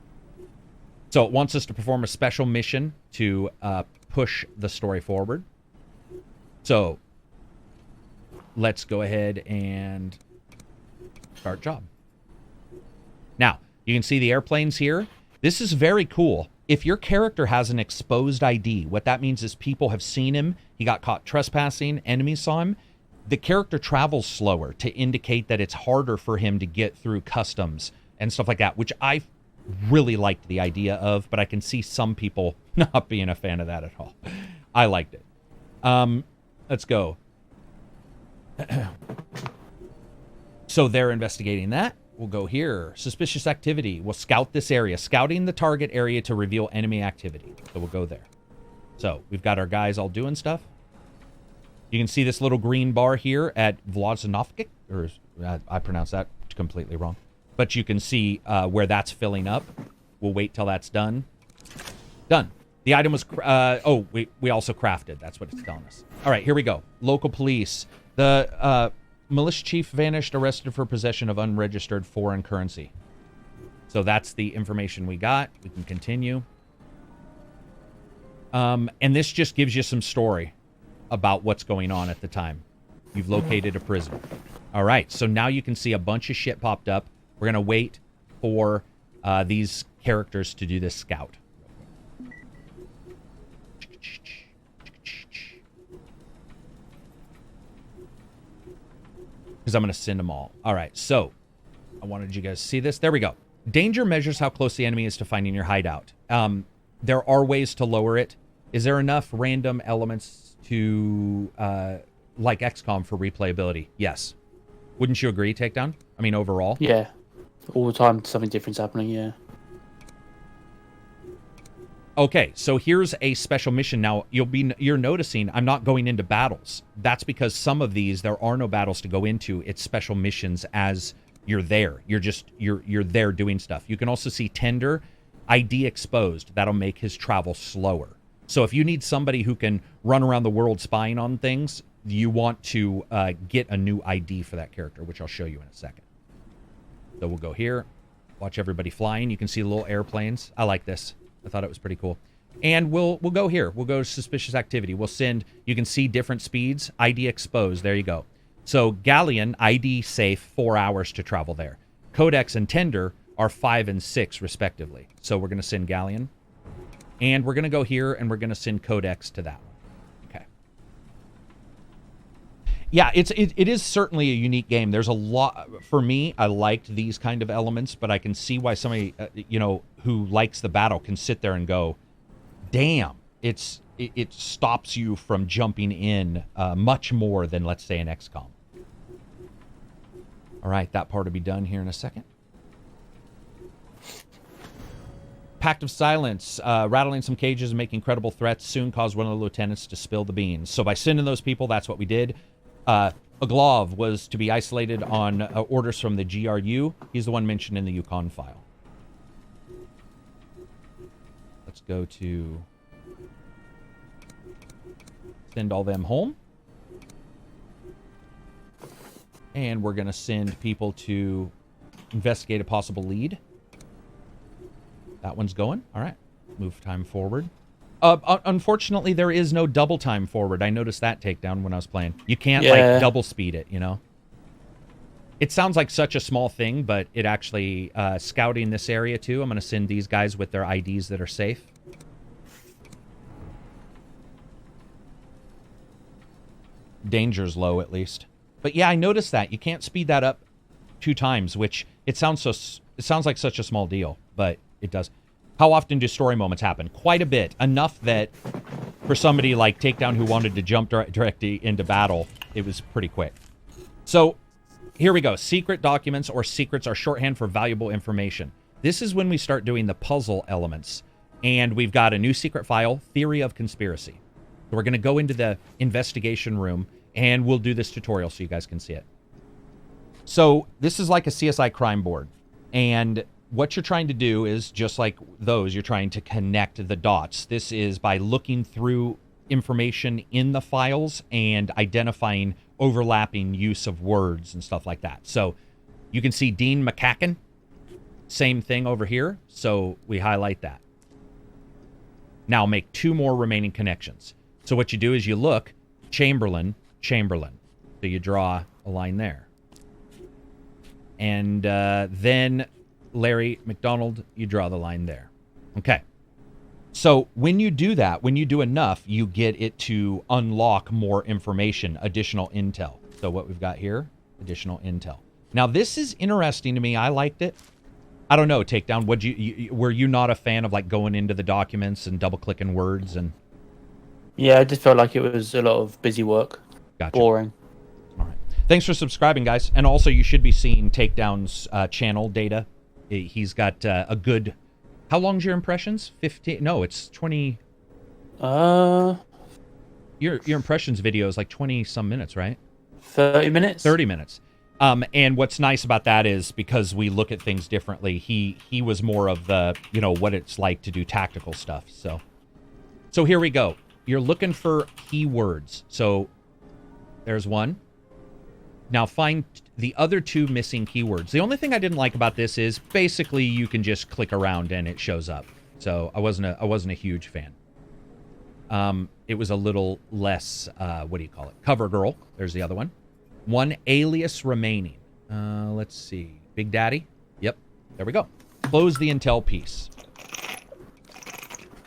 So it wants us to perform a special mission to push the story forward. So let's go ahead and start job. Now, you can see the airplanes here. This is very cool. If your character has an exposed ID, what that means is people have seen him. He got caught trespassing. Enemies saw him. The character travels slower to indicate that it's harder for him to get through customs and stuff like that, which I really liked the idea of, but I can see some people not being a fan of that at all. I liked it. Let's go. So they're investigating that. We'll go here. Suspicious activity. We'll scout this area. Scouting the target area to reveal enemy activity. So we'll go there. So we've got our guys all doing stuff. You can see this little green bar here at Vladzanovka, or I pronounced that completely wrong. But you can see where that's filling up. We'll wait till that's done. Done. The item was... we also crafted. That's what it's telling us. All right, here we go. Local police. The militia chief vanished, arrested for possession of unregistered foreign currency. So that's the information we got. We can continue. And this just gives you some story about what's going on at the time. You've located a prisoner. All right, so now you can see a bunch of shit popped up. We're going to wait for these characters to do this scout. Because I'm going to send them all. All right, so I wanted you guys to see this. There we go. Danger measures how close the enemy is to finding your hideout. There are ways to lower it. Is there enough random elements to, like XCOM for replayability? Yes. Wouldn't you agree, Takedown? I mean, overall? Yeah. All the time, something different's happening, yeah. Okay, so here's a special mission. Now, you're noticing I'm not going into battles. That's because some of these, there are no battles to go into. It's special missions as you're there. You're there doing stuff. You can also see Tender. ID exposed. That'll make his travel slower. So if you need somebody who can run around the world spying on things, you want to get a new ID for that character, which I'll show you in a second. So we'll go here. Watch everybody flying. You can see the little airplanes. I like this. I thought it was pretty cool. And we'll go here. We'll go to suspicious activity. We'll send, you can see different speeds. ID exposed. There you go. So Galleon, ID safe, 4 hours to travel there. Codex and Tender are 5 and 6 respectively. So we're going to send Galleon. And we're going to go here and we're going to send Codex to that one. Okay. Yeah, it is certainly a unique game. There's a lot, for me, I liked these kind of elements, but I can see why somebody, who likes the battle can sit there and go, damn, it stops you from jumping in much more than, let's say, an XCOM. All right, that part will be done here in a second. Pact of Silence, rattling some cages and making credible threats soon caused one of the lieutenants to spill the beans. So by sending those people, that's what we did. Aglov was to be isolated on orders from the GRU. He's the one mentioned in the Yukon file. Let's go to send all them home. And we're going to send people to investigate a possible lead. That one's going. All right. Move time forward. Unfortunately, there is no double time forward. I noticed that takedown when I was playing. You can't, like, double speed it, It sounds like such a small thing, but it actually, scouting this area, too. I'm going to send these guys with their IDs that are safe. Danger's low, at least. But, yeah, I noticed that. You can't speed that up 2 times, which it sounds like such a small deal, but it does. How often do story moments happen? Quite a bit. Enough that for somebody like Takedown who wanted to jump directly into battle, it was pretty quick. So here we go. Secret documents or secrets are shorthand for valuable information. This is when we start doing the puzzle elements. And we've got a new secret file, Theory of Conspiracy. So we're going to go into the investigation room and we'll do this tutorial so you guys can see it. So this is like a CSI Crime Board. And what you're trying to do is, just like those, you're trying to connect the dots. This is by looking through information in the files and identifying overlapping use of words and stuff like that. So you can see Dean McCacken. Same thing over here. So we highlight that. Now make 2 more remaining connections. So what you do is you look, Chamberlain. So you draw a line there. And then Larry McDonald, you draw the line there. Okay. So when you do that, when you do enough, you get it to unlock more information, additional intel. So what we've got here, additional intel. Now this is interesting to me. I liked it. I don't know, Takedown. Were you not a fan of, like, going into the documents and double clicking words and? Yeah, I just felt like it was a lot of busy work. Gotcha. Boring. All right. Thanks for subscribing, guys. And also, you should be seeing Takedown's channel data. He's got a good... How long's your impressions? 15? No, it's 20... Your impressions video is like 20-some minutes, right? 30 minutes? 30 minutes. And what's nice about that is, because we look at things differently, he was more of the, what it's like to do tactical stuff. So here we go. You're looking for keywords. So there's one. Now find the other 2 missing keywords. The only thing I didn't like about this is basically you can just click around and it shows up. So I wasn't a huge fan. It was a little less, Cover girl. There's the other one. 1 alias remaining. Let's see. Big Daddy. Yep. There we go. Close the intel piece.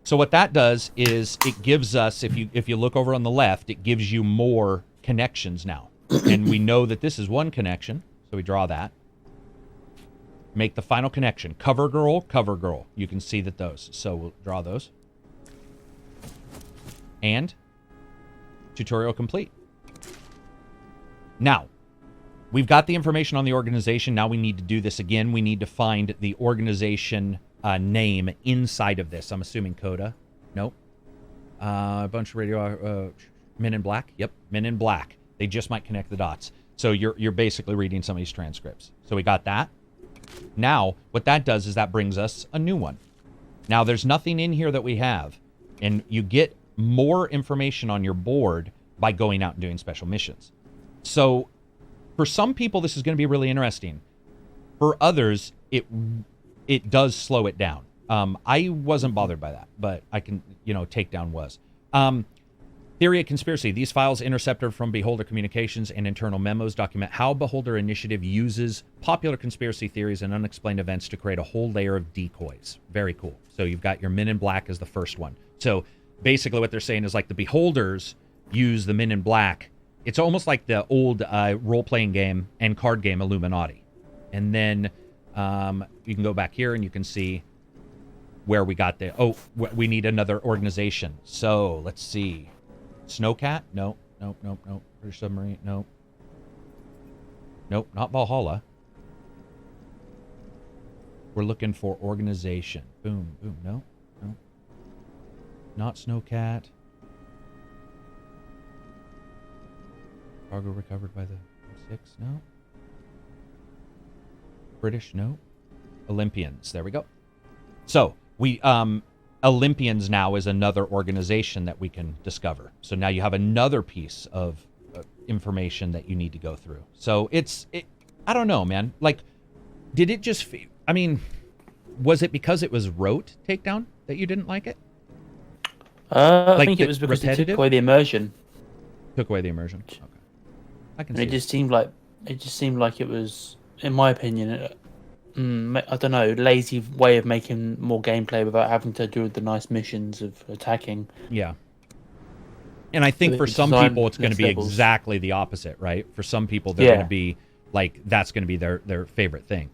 So what that does is it gives us, if you look over on the left, it gives you more connections now. And we know that this is one connection, so we draw that. Make the final connection. Cover girl. You can see that those. So we'll draw those. And tutorial complete. Now, we've got the information on the organization. Now we need to do this again. We need to find the organization name inside of this. I'm assuming Coda. Nope. A bunch of radio... Men in Black? Yep, Men in Black. They just might connect the dots. So you're basically reading some of these transcripts. So we got that. Now, what that does is that brings us a new one. Now, there's nothing in here that we have, and you get more information on your board by going out and doing special missions. So, for some people, this is going to be really interesting. For others, it does slow it down. I wasn't bothered by that, but I can, Takedown was. Theory of conspiracy. These files intercepted from Beholder communications and internal memos document how Beholder Initiative uses popular conspiracy theories and unexplained events to create a whole layer of decoys. Very cool. So you've got your Men in Black as the first one. So basically what they're saying is like the Beholders use the Men in Black. It's almost like the old role-playing game and card game Illuminati. And then you can go back here and you can see where we got the... Oh, we need another organization. So let's see. Snowcat? No. British Submarine? No. Nope, not Valhalla. We're looking for organization. Boom. No. Not Snowcat. Cargo recovered by the 6? No. British? No. Olympians. There we go. So, we... Olympians now is another organization that we can discover. So now you have another piece of information that you need to go through. So I don't know, man. Like, did it just... I mean, was it because it was rote Takedown that you didn't like it? I think it was because it took away the immersion. Took away the immersion. Okay. I can see it. Just seemed like it was, in my opinion, I don't know, lazy way of making more gameplay without having to do the nice missions of attacking. Yeah. And I think for some people it's going to be exactly the opposite, right? For some people they're going to be like, that's going to be their favorite thing.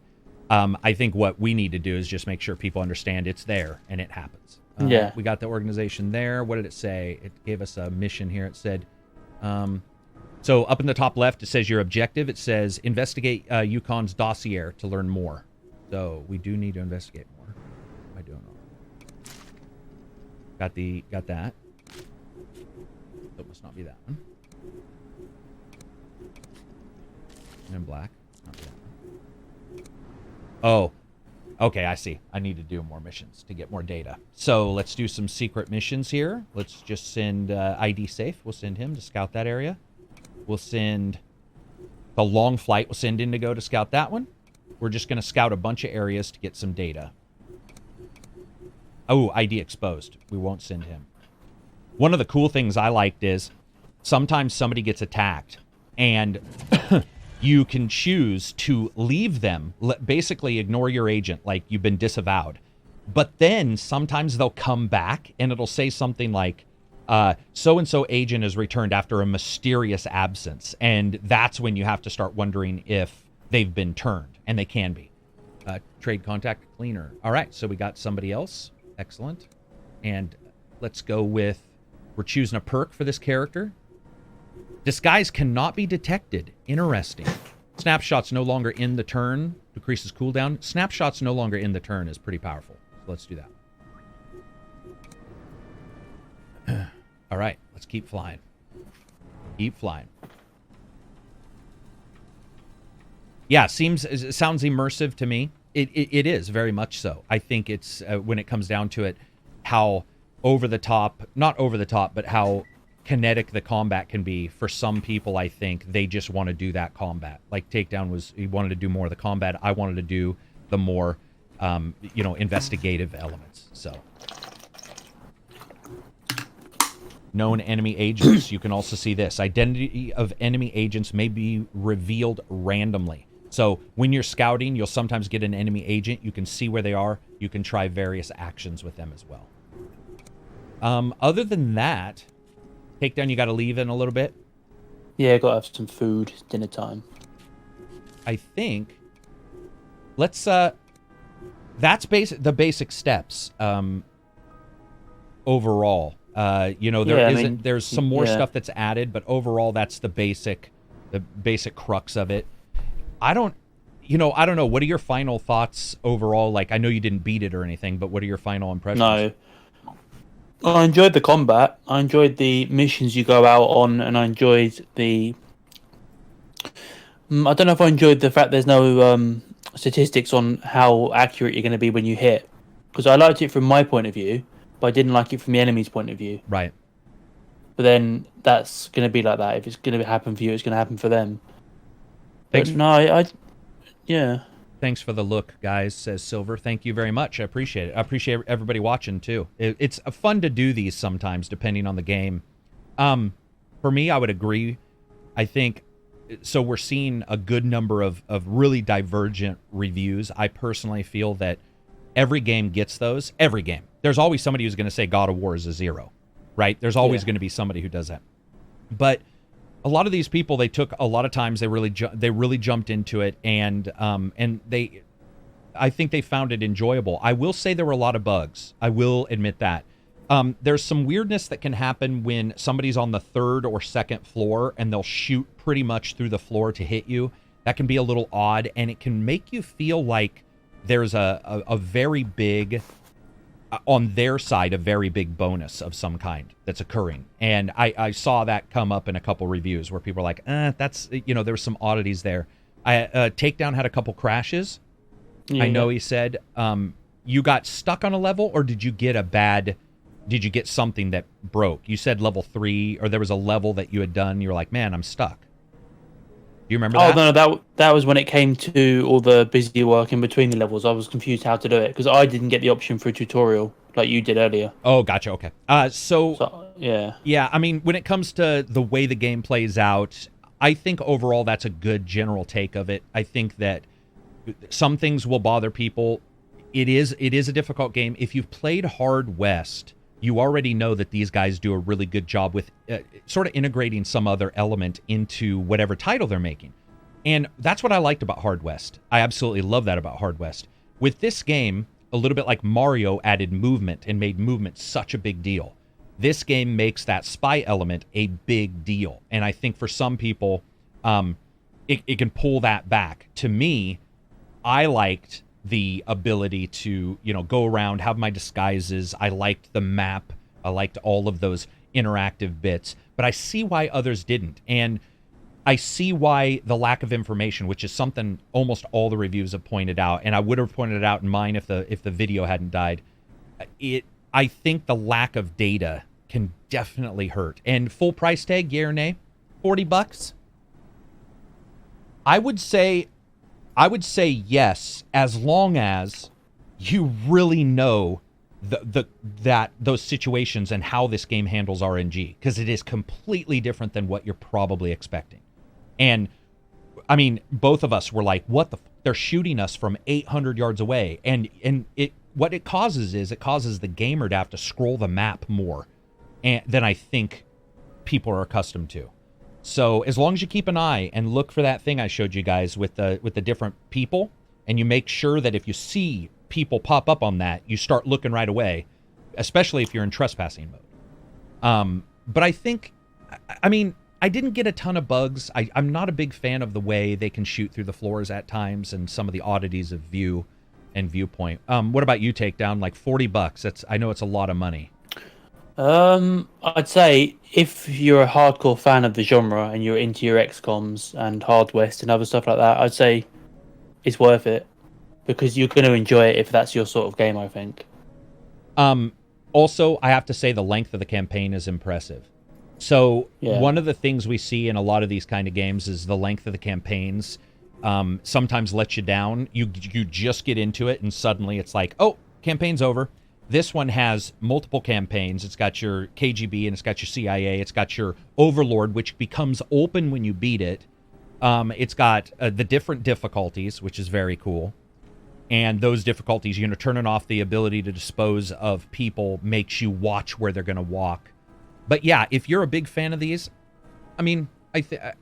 I think what we need to do is just make sure people understand it's there and it happens. We got the organization there. What did it say? It gave us a mission here. It said, so up in the top left, it says your objective. It says investigate Yukon's dossier to learn more. So we do need to investigate more. What am I doing wrong? Got that. That must not be that one. And in black. Not that one. Oh. Okay, I see. I need to do more missions to get more data. So let's do some secret missions here. Let's just send ID Safe. We'll send him to scout that area. We'll send the Long Flight. We'll send Indigo to scout that one. We're just going to scout a bunch of areas to get some data. Oh, ID Exposed. We won't send him. One of the cool things I liked is sometimes somebody gets attacked and you can choose to leave them, basically ignore your agent, like you've been disavowed. But then sometimes they'll come back and it'll say something like, so-and-so agent is returned after a mysterious absence. And that's when you have to start wondering if they've been turned. And they can be. Trade contact cleaner. All right, so we got somebody else. Excellent. And let's go with, we're choosing a perk for this character. Disguise cannot be detected. Interesting. Snapshots no longer in the turn. Decreases cooldown. Snapshots no longer in the turn is pretty powerful. So let's do that. All right, let's keep flying. Keep flying. Yeah, it sounds immersive to me. It is very much so. I think it's when it comes down to it, how over the top, not over the top, but how kinetic the combat can be. For some people, I think they just want to do that combat. Like Takedown he wanted to do more of the combat. I wanted to do the more, investigative elements. So, known enemy agents. You can also see this. Identity of enemy agents may be revealed randomly. So when you're scouting, you'll sometimes get an enemy agent. You can see where they are. You can try various actions with them as well. Other than that, Takedown, you got to leave in a little bit. Yeah, got to have some food. Dinner time. I think. Let's. That's the basic steps. Overall, there's some more stuff that's added, but overall, that's the basic crux of it. I don't know. What are your final thoughts overall? Like, I know you didn't beat it or anything, but what are your final impressions? No. I enjoyed the combat. I enjoyed the missions you go out on, and I enjoyed the... I don't know if I enjoyed the fact there's no statistics on how accurate you're going to be when you hit. because I liked it from my point of view, but I didn't like it from the enemy's point of view. Right. But then that's going to be like that. If it's going to happen for you, it's going to happen for them. Thanks. But no, yeah. Thanks for the look, guys, says Silver. Thank you very much. I appreciate it. I appreciate everybody watching, too. It's fun to do these sometimes, depending on the game. For me, I would agree. I think, so we're seeing a good number of really divergent reviews. I personally feel that every game gets those. Every game. There's always somebody who's going to say God of War is a 0, right? There's always going to be somebody who does that. But a lot of these people, they took a lot of times, they really jumped into it, and I think they found it enjoyable. I will say there were a lot of bugs. I will admit that. There's some weirdness that can happen when somebody's on the 3rd or 2nd floor and they'll shoot pretty much through the floor to hit you. That can be a little odd, and it can make you feel like there's a very big, on their side, a very big bonus of some kind that's occurring. And I saw that come up in a couple reviews where people are like, that's, there were some oddities there. Takedown had a couple crashes. Yeah. I know he said, you got stuck on a level, or did you get something that broke? You said level 3, or there was a level that you had done. You were like, man, I'm stuck. Do you remember that? Oh, no, that was when it came to all the busy work in between the levels. I was confused how to do it, because I didn't get the option for a tutorial like you did earlier. Oh, gotcha, okay. So, yeah. Yeah, I mean, when it comes to the way the game plays out, I think overall that's a good general take of it. I think that some things will bother people. It is a difficult game. If you've played Hard West, you already know that these guys do a really good job with sort of integrating some other element into whatever title they're making. And that's what I liked about Hard West. I absolutely love that about Hard West. With this game, a little bit like Mario added movement and made movement such a big deal. This game makes that spy element a big deal. And I think for some people, it can pull that back. To me, I liked the ability to, go around, have my disguises. I liked the map. I liked all of those interactive bits. But I see why others didn't. And I see why the lack of information, which is something almost all the reviews have pointed out, and I would have pointed it out in mine if the video hadn't died. I think the lack of data can definitely hurt. And full price tag, yeah or nay? $40? I would say yes, as long as you really know those situations and how this game handles RNG, because it is completely different than what you're probably expecting. And I mean, both of us were like, "What the? They're shooting us from 800 yards away," and what it causes the gamer to have to scroll the map more than I think people are accustomed to. So as long as you keep an eye and look for that thing I showed you guys with the different people, and you make sure that if you see people pop up on that, you start looking right away, especially if you're in trespassing mode. But I think, I mean, I didn't get a ton of bugs. I'm not a big fan of the way they can shoot through the floors at times and some of the oddities of view and viewpoint. What about you, Takedown? Like $40? I know it's a lot of money. I'd say if you're a hardcore fan of the genre and you're into your XCOMs and Hard West and other stuff like that, I'd say it's worth it, because you're going to enjoy it if that's your sort of game, I think. Also, I have to say the length of the campaign is impressive. So one of the things we see in a lot of these kind of games is the length of the campaigns sometimes lets you down. You just get into it and suddenly it's like, oh, campaign's over. This one has multiple campaigns. It's got your KGB and it's got your CIA. It's got your Overlord, which becomes open when you beat it. It's got the different difficulties, which is very cool. And those difficulties, turning off the ability to dispose of people makes you watch where they're going to walk. But yeah, if you're a big fan of these, I mean, I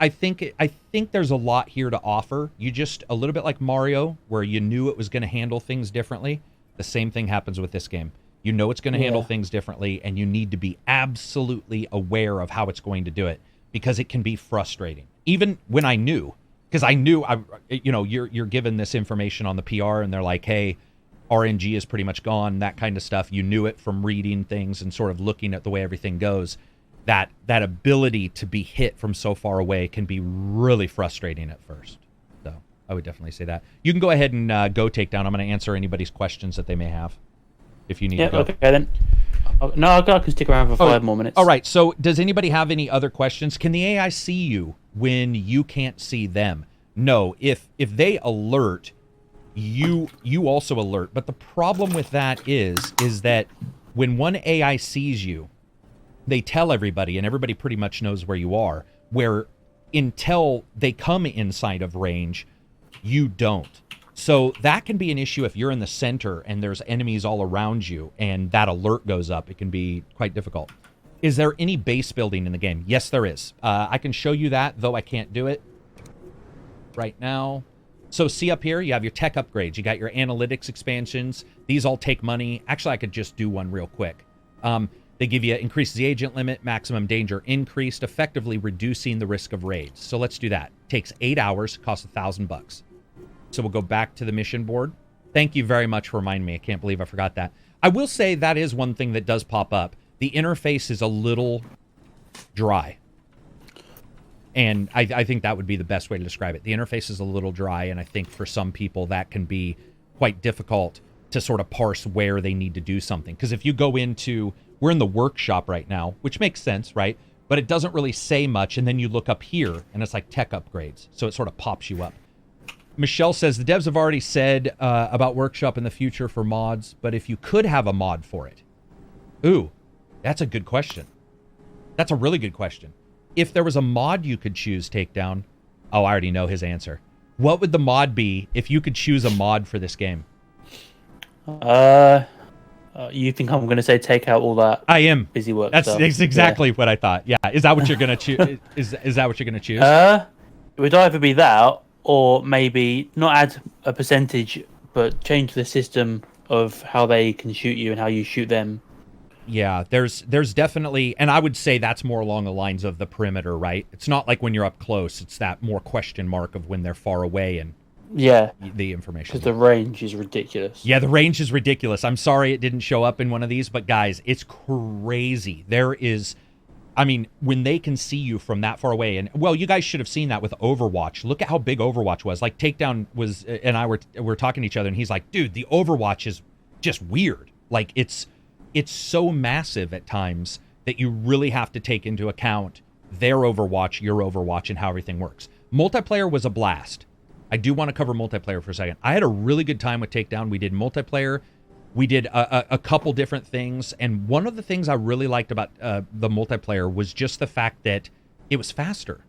think there's a lot here to offer. You just, a little bit like Mario, where you knew it was going to handle things differently. The same thing happens with this game. You know it's going to handle things differently, and you need to be absolutely aware of how it's going to do it, because it can be frustrating. Even when I knew, because I knew, you're given this information on the PR, and they're like, hey, RNG is pretty much gone, that kind of stuff. You knew it from reading things and sort of looking at the way everything goes. That ability to be hit from so far away can be really frustrating at first. So I would definitely say that. You can go ahead and go Takedown. I'm going to answer anybody's questions that they may have. if you need Yeah, to go. okay then. No, I can stick around for 5 more minutes. All right. So, does anybody have any other questions? Can the AI see you when you can't see them? No. If they alert, you also alert. But the problem with that is that when one AI sees you, they tell everybody, and everybody pretty much knows where you are. Where until they come inside of range, you don't. So that can be an issue if you're in the center and there's enemies all around you and that alert goes up. It can be quite difficult. Is there any base building in the game? Yes, there is. I can show you that, though I can't do it right now. So see up here, you have your tech upgrades. You got your analytics expansions. These all take money. Actually, I could just do one real quick. They give you increase the agent limit, maximum danger increased, effectively reducing the risk of raids. So let's do that. Takes 8 hours, costs $1,000. So we'll go back to the mission board. Thank you very much for reminding me. I can't believe I forgot that. I will say that is one thing that does pop up. The interface is a little dry. And I think that would be the best way to describe it. The interface is a little dry, and I think for some people that can be quite difficult to sort of parse where they need to do something. Because if you go into, we're in the workshop right now, which makes sense, right? But it doesn't really say much, and then you look up here, and it's like tech upgrades. So it sort of pops you up. Michelle says, the devs have already said about workshop in the future for mods, but if you could have a mod for it. Ooh, that's a good question. That's a really good question. If there was a mod you could choose, Takedown. Oh, I already know his answer. What would the mod be if you could choose a mod for this game? You think I'm going to say take out all that? I am. Busy work That's stuff. exactly what I thought. Yeah. Is that what you're going to choose? Is that what you're going to choose? It would either be that, or maybe not add a percentage, but change the system of how they can shoot you and how you shoot them. Yeah, there's definitely, and I would say that's more along the lines of the perimeter, right? It's not like when you're up close. It's that more question mark of when they're far away and yeah, the information. Because the range is ridiculous. Yeah, the range is ridiculous. I'm sorry it didn't show up in one of these, but guys, it's crazy. There is, I mean, when they can see you from that far away, and well, you guys should have seen that with Overwatch. Look at how big Overwatch was. Like Takedown was, and I were talking to each other, and he's like, dude, the Overwatch is just weird. Like it's so massive at times that you really have to take into account their Overwatch, your Overwatch, and how everything works. Multiplayer was a blast. I do want to cover multiplayer for a second. I had a really good time with Takedown. We did multiplayer. We did a couple different things. And one of the things I really liked about the multiplayer was just the fact that it was faster.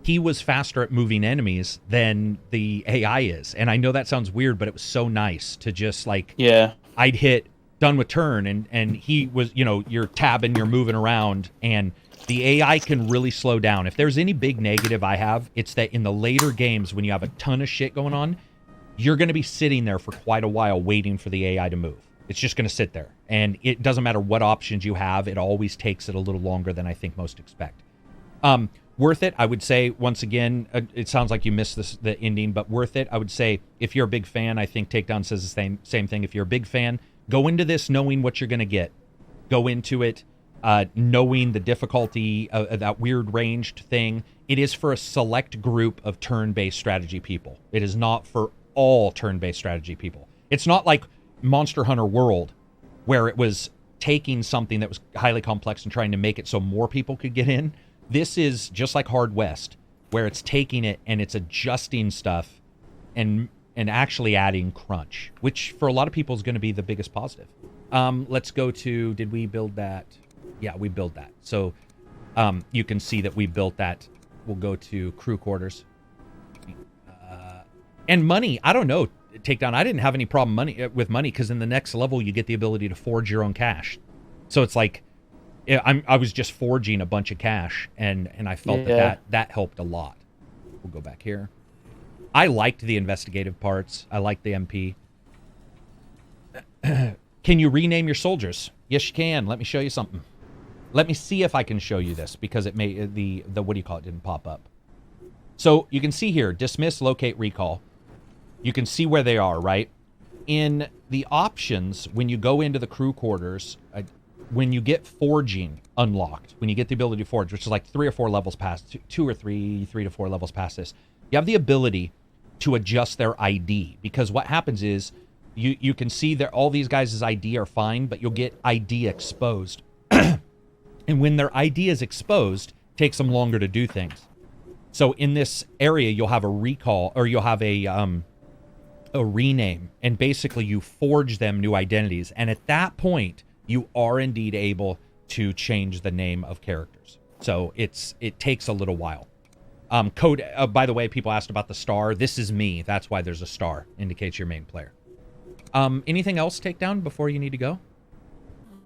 He was faster at moving enemies than the AI is. And I know that sounds weird, but it was so nice to just like, yeah, I'd hit done with turn and he was, you know, you're tabbing, you're moving around, and the AI can really slow down. If there's any big negative I have, it's that in the later games when you have a ton of shit going on, you're going to be sitting there for quite a while waiting for the AI to move. It's just going to sit there. And it doesn't matter what options you have, it always takes it a little longer than I think most expect. Worth it, I would say, once again, it sounds like you missed the ending, but worth it. I would say, if you're a big fan, I think Takedown says the same thing. If you're a big fan, go into this knowing what you're going to get. Go into it knowing the difficulty of that weird ranged thing. It is for a select group of turn-based strategy people. It is not for all turn-based strategy people. It's not like Monster Hunter World, where it was taking something that was highly complex and trying to make it so more people could get in. This is just like Hard West, where it's taking it and it's adjusting stuff and actually adding crunch, which for a lot of people is going to be the biggest positive. Let's go to, did we build that? Yeah, we built that. So you can see that we built that. We'll go to crew quarters. And money, I don't know, Takedown. I didn't have any problem with money because in the next level you get the ability to forge your own cash. So it's like I was just forging a bunch of cash, and I felt that helped a lot. We'll go back here. I liked the investigative parts. I liked the MP. Can you rename your soldiers? Yes, you can. Let me show you something. Let me see if I can show you this because it may the what do you call it didn't pop up. So you can see here, dismiss, locate, recall. You can see where they are, right? In the options, when you go into the crew quarters, when you get forging unlocked, when you get the ability to forge, which is like 3 or 4 levels past, 3 to 4 levels past this, you have the ability to adjust their ID, because what happens is You can see that all these guys' ID are fine, but you'll get ID exposed. And when their ID is exposed, it takes them longer to do things. So in this area, you'll have a recall, or you'll have a rename, and basically you forge them new identities. And at that point, you are indeed able to change the name of characters. So it takes a little while. Code. By the way, people asked about the star. This is me. That's why there's a star. Indicates your main player. Anything else, Takedown, before you need to go?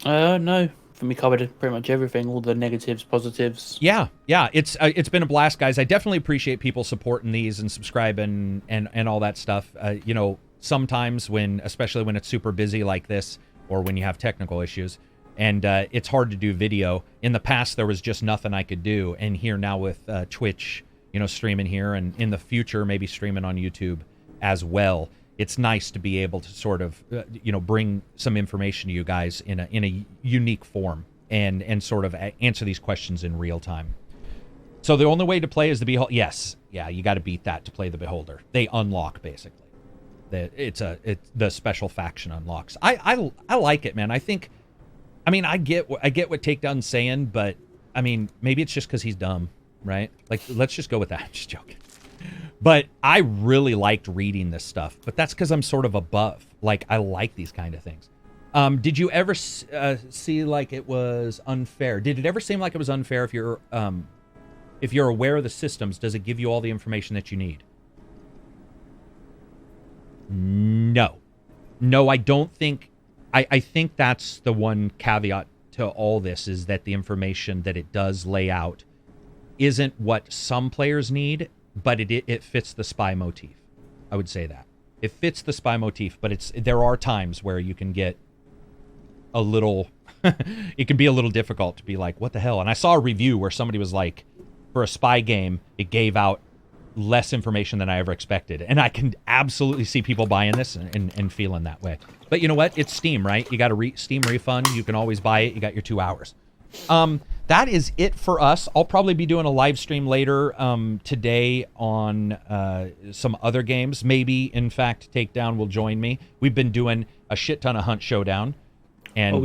No. For me, covered pretty much everything. All the negatives, positives. Yeah. It's been a blast, guys. I definitely appreciate people supporting these and subscribing and all that stuff. You know, sometimes especially when it's super busy like this, or when you have technical issues, and it's hard to do video. In the past, there was just nothing I could do, and here now with Twitch, you know, streaming here, and in the future maybe streaming on YouTube as well. It's nice to be able to sort of, you know, bring some information to you guys in a unique form, and sort of answer these questions in real time. So the only way to play is the Beholder. Yes, yeah, you got to beat that to play the Beholder. They unlock basically. The special faction unlocks. I like it, man. I get what Takedown's saying, but I mean, maybe it's just because he's dumb, right? Like, let's just go with that. Just joking. But I really liked reading this stuff. But that's because I'm sort of above. Like, I like these kind of things. Did you ever see like it was unfair? Did it ever seem like it was unfair if you're aware of the systems? Does it give you all the information that you need? No, I don't think. I think that's the one caveat to all this, is that the information that it does lay out isn't what some players need. But it fits the spy motif. I would say that. It fits the spy motif, but there are times where you can get a little... it can be a little difficult to be like, what the hell? And I saw a review where somebody was like, for a spy game, it gave out less information than I ever expected. And I can absolutely see people buying this and feeling that way. But you know what? It's Steam, right? You got a Steam refund. You can always buy it. You got your 2 hours. That is it for us. I'll probably be doing a live stream later today on some other games. Maybe, in fact, Takedown will join me. We've been doing a shit ton of Hunt Showdown, and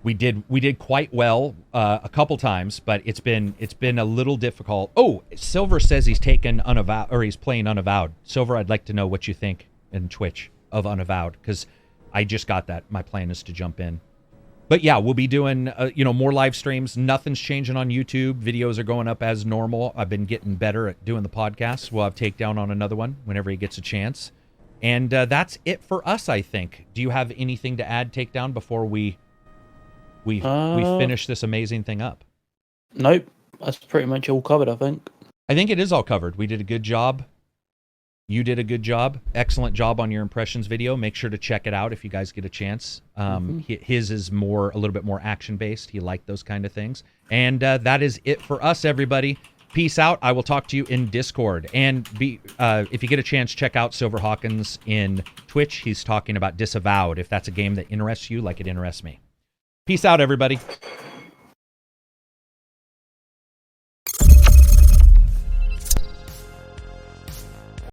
we did quite well a couple times, but it's been a little difficult. Oh, Silver says he's taken Unavowed, or he's playing Unavowed. Silver, I'd like to know what you think in Twitch of Unavowed, because I just got that. My plan is to jump in. But yeah, we'll be doing, more live streams. Nothing's changing on YouTube. Videos are going up as normal. I've been getting better at doing the podcasts. We'll have Takedown on another one whenever he gets a chance. And that's it for us, I think. Do you have anything to add, Takedown, before we finish this amazing thing up? Nope. That's pretty much all covered, I think. I think it is all covered. We did a good job. You did a good job. Excellent job on your impressions video. Make sure to check it out if you guys get a chance. His is a little bit more action-based. He liked those kind of things. And that is it for us, everybody. Peace out. I will talk to you in Discord. And if you get a chance, check out Silver Hawkins in Twitch. He's talking about Disavowed, if that's a game that interests you like it interests me. Peace out, everybody.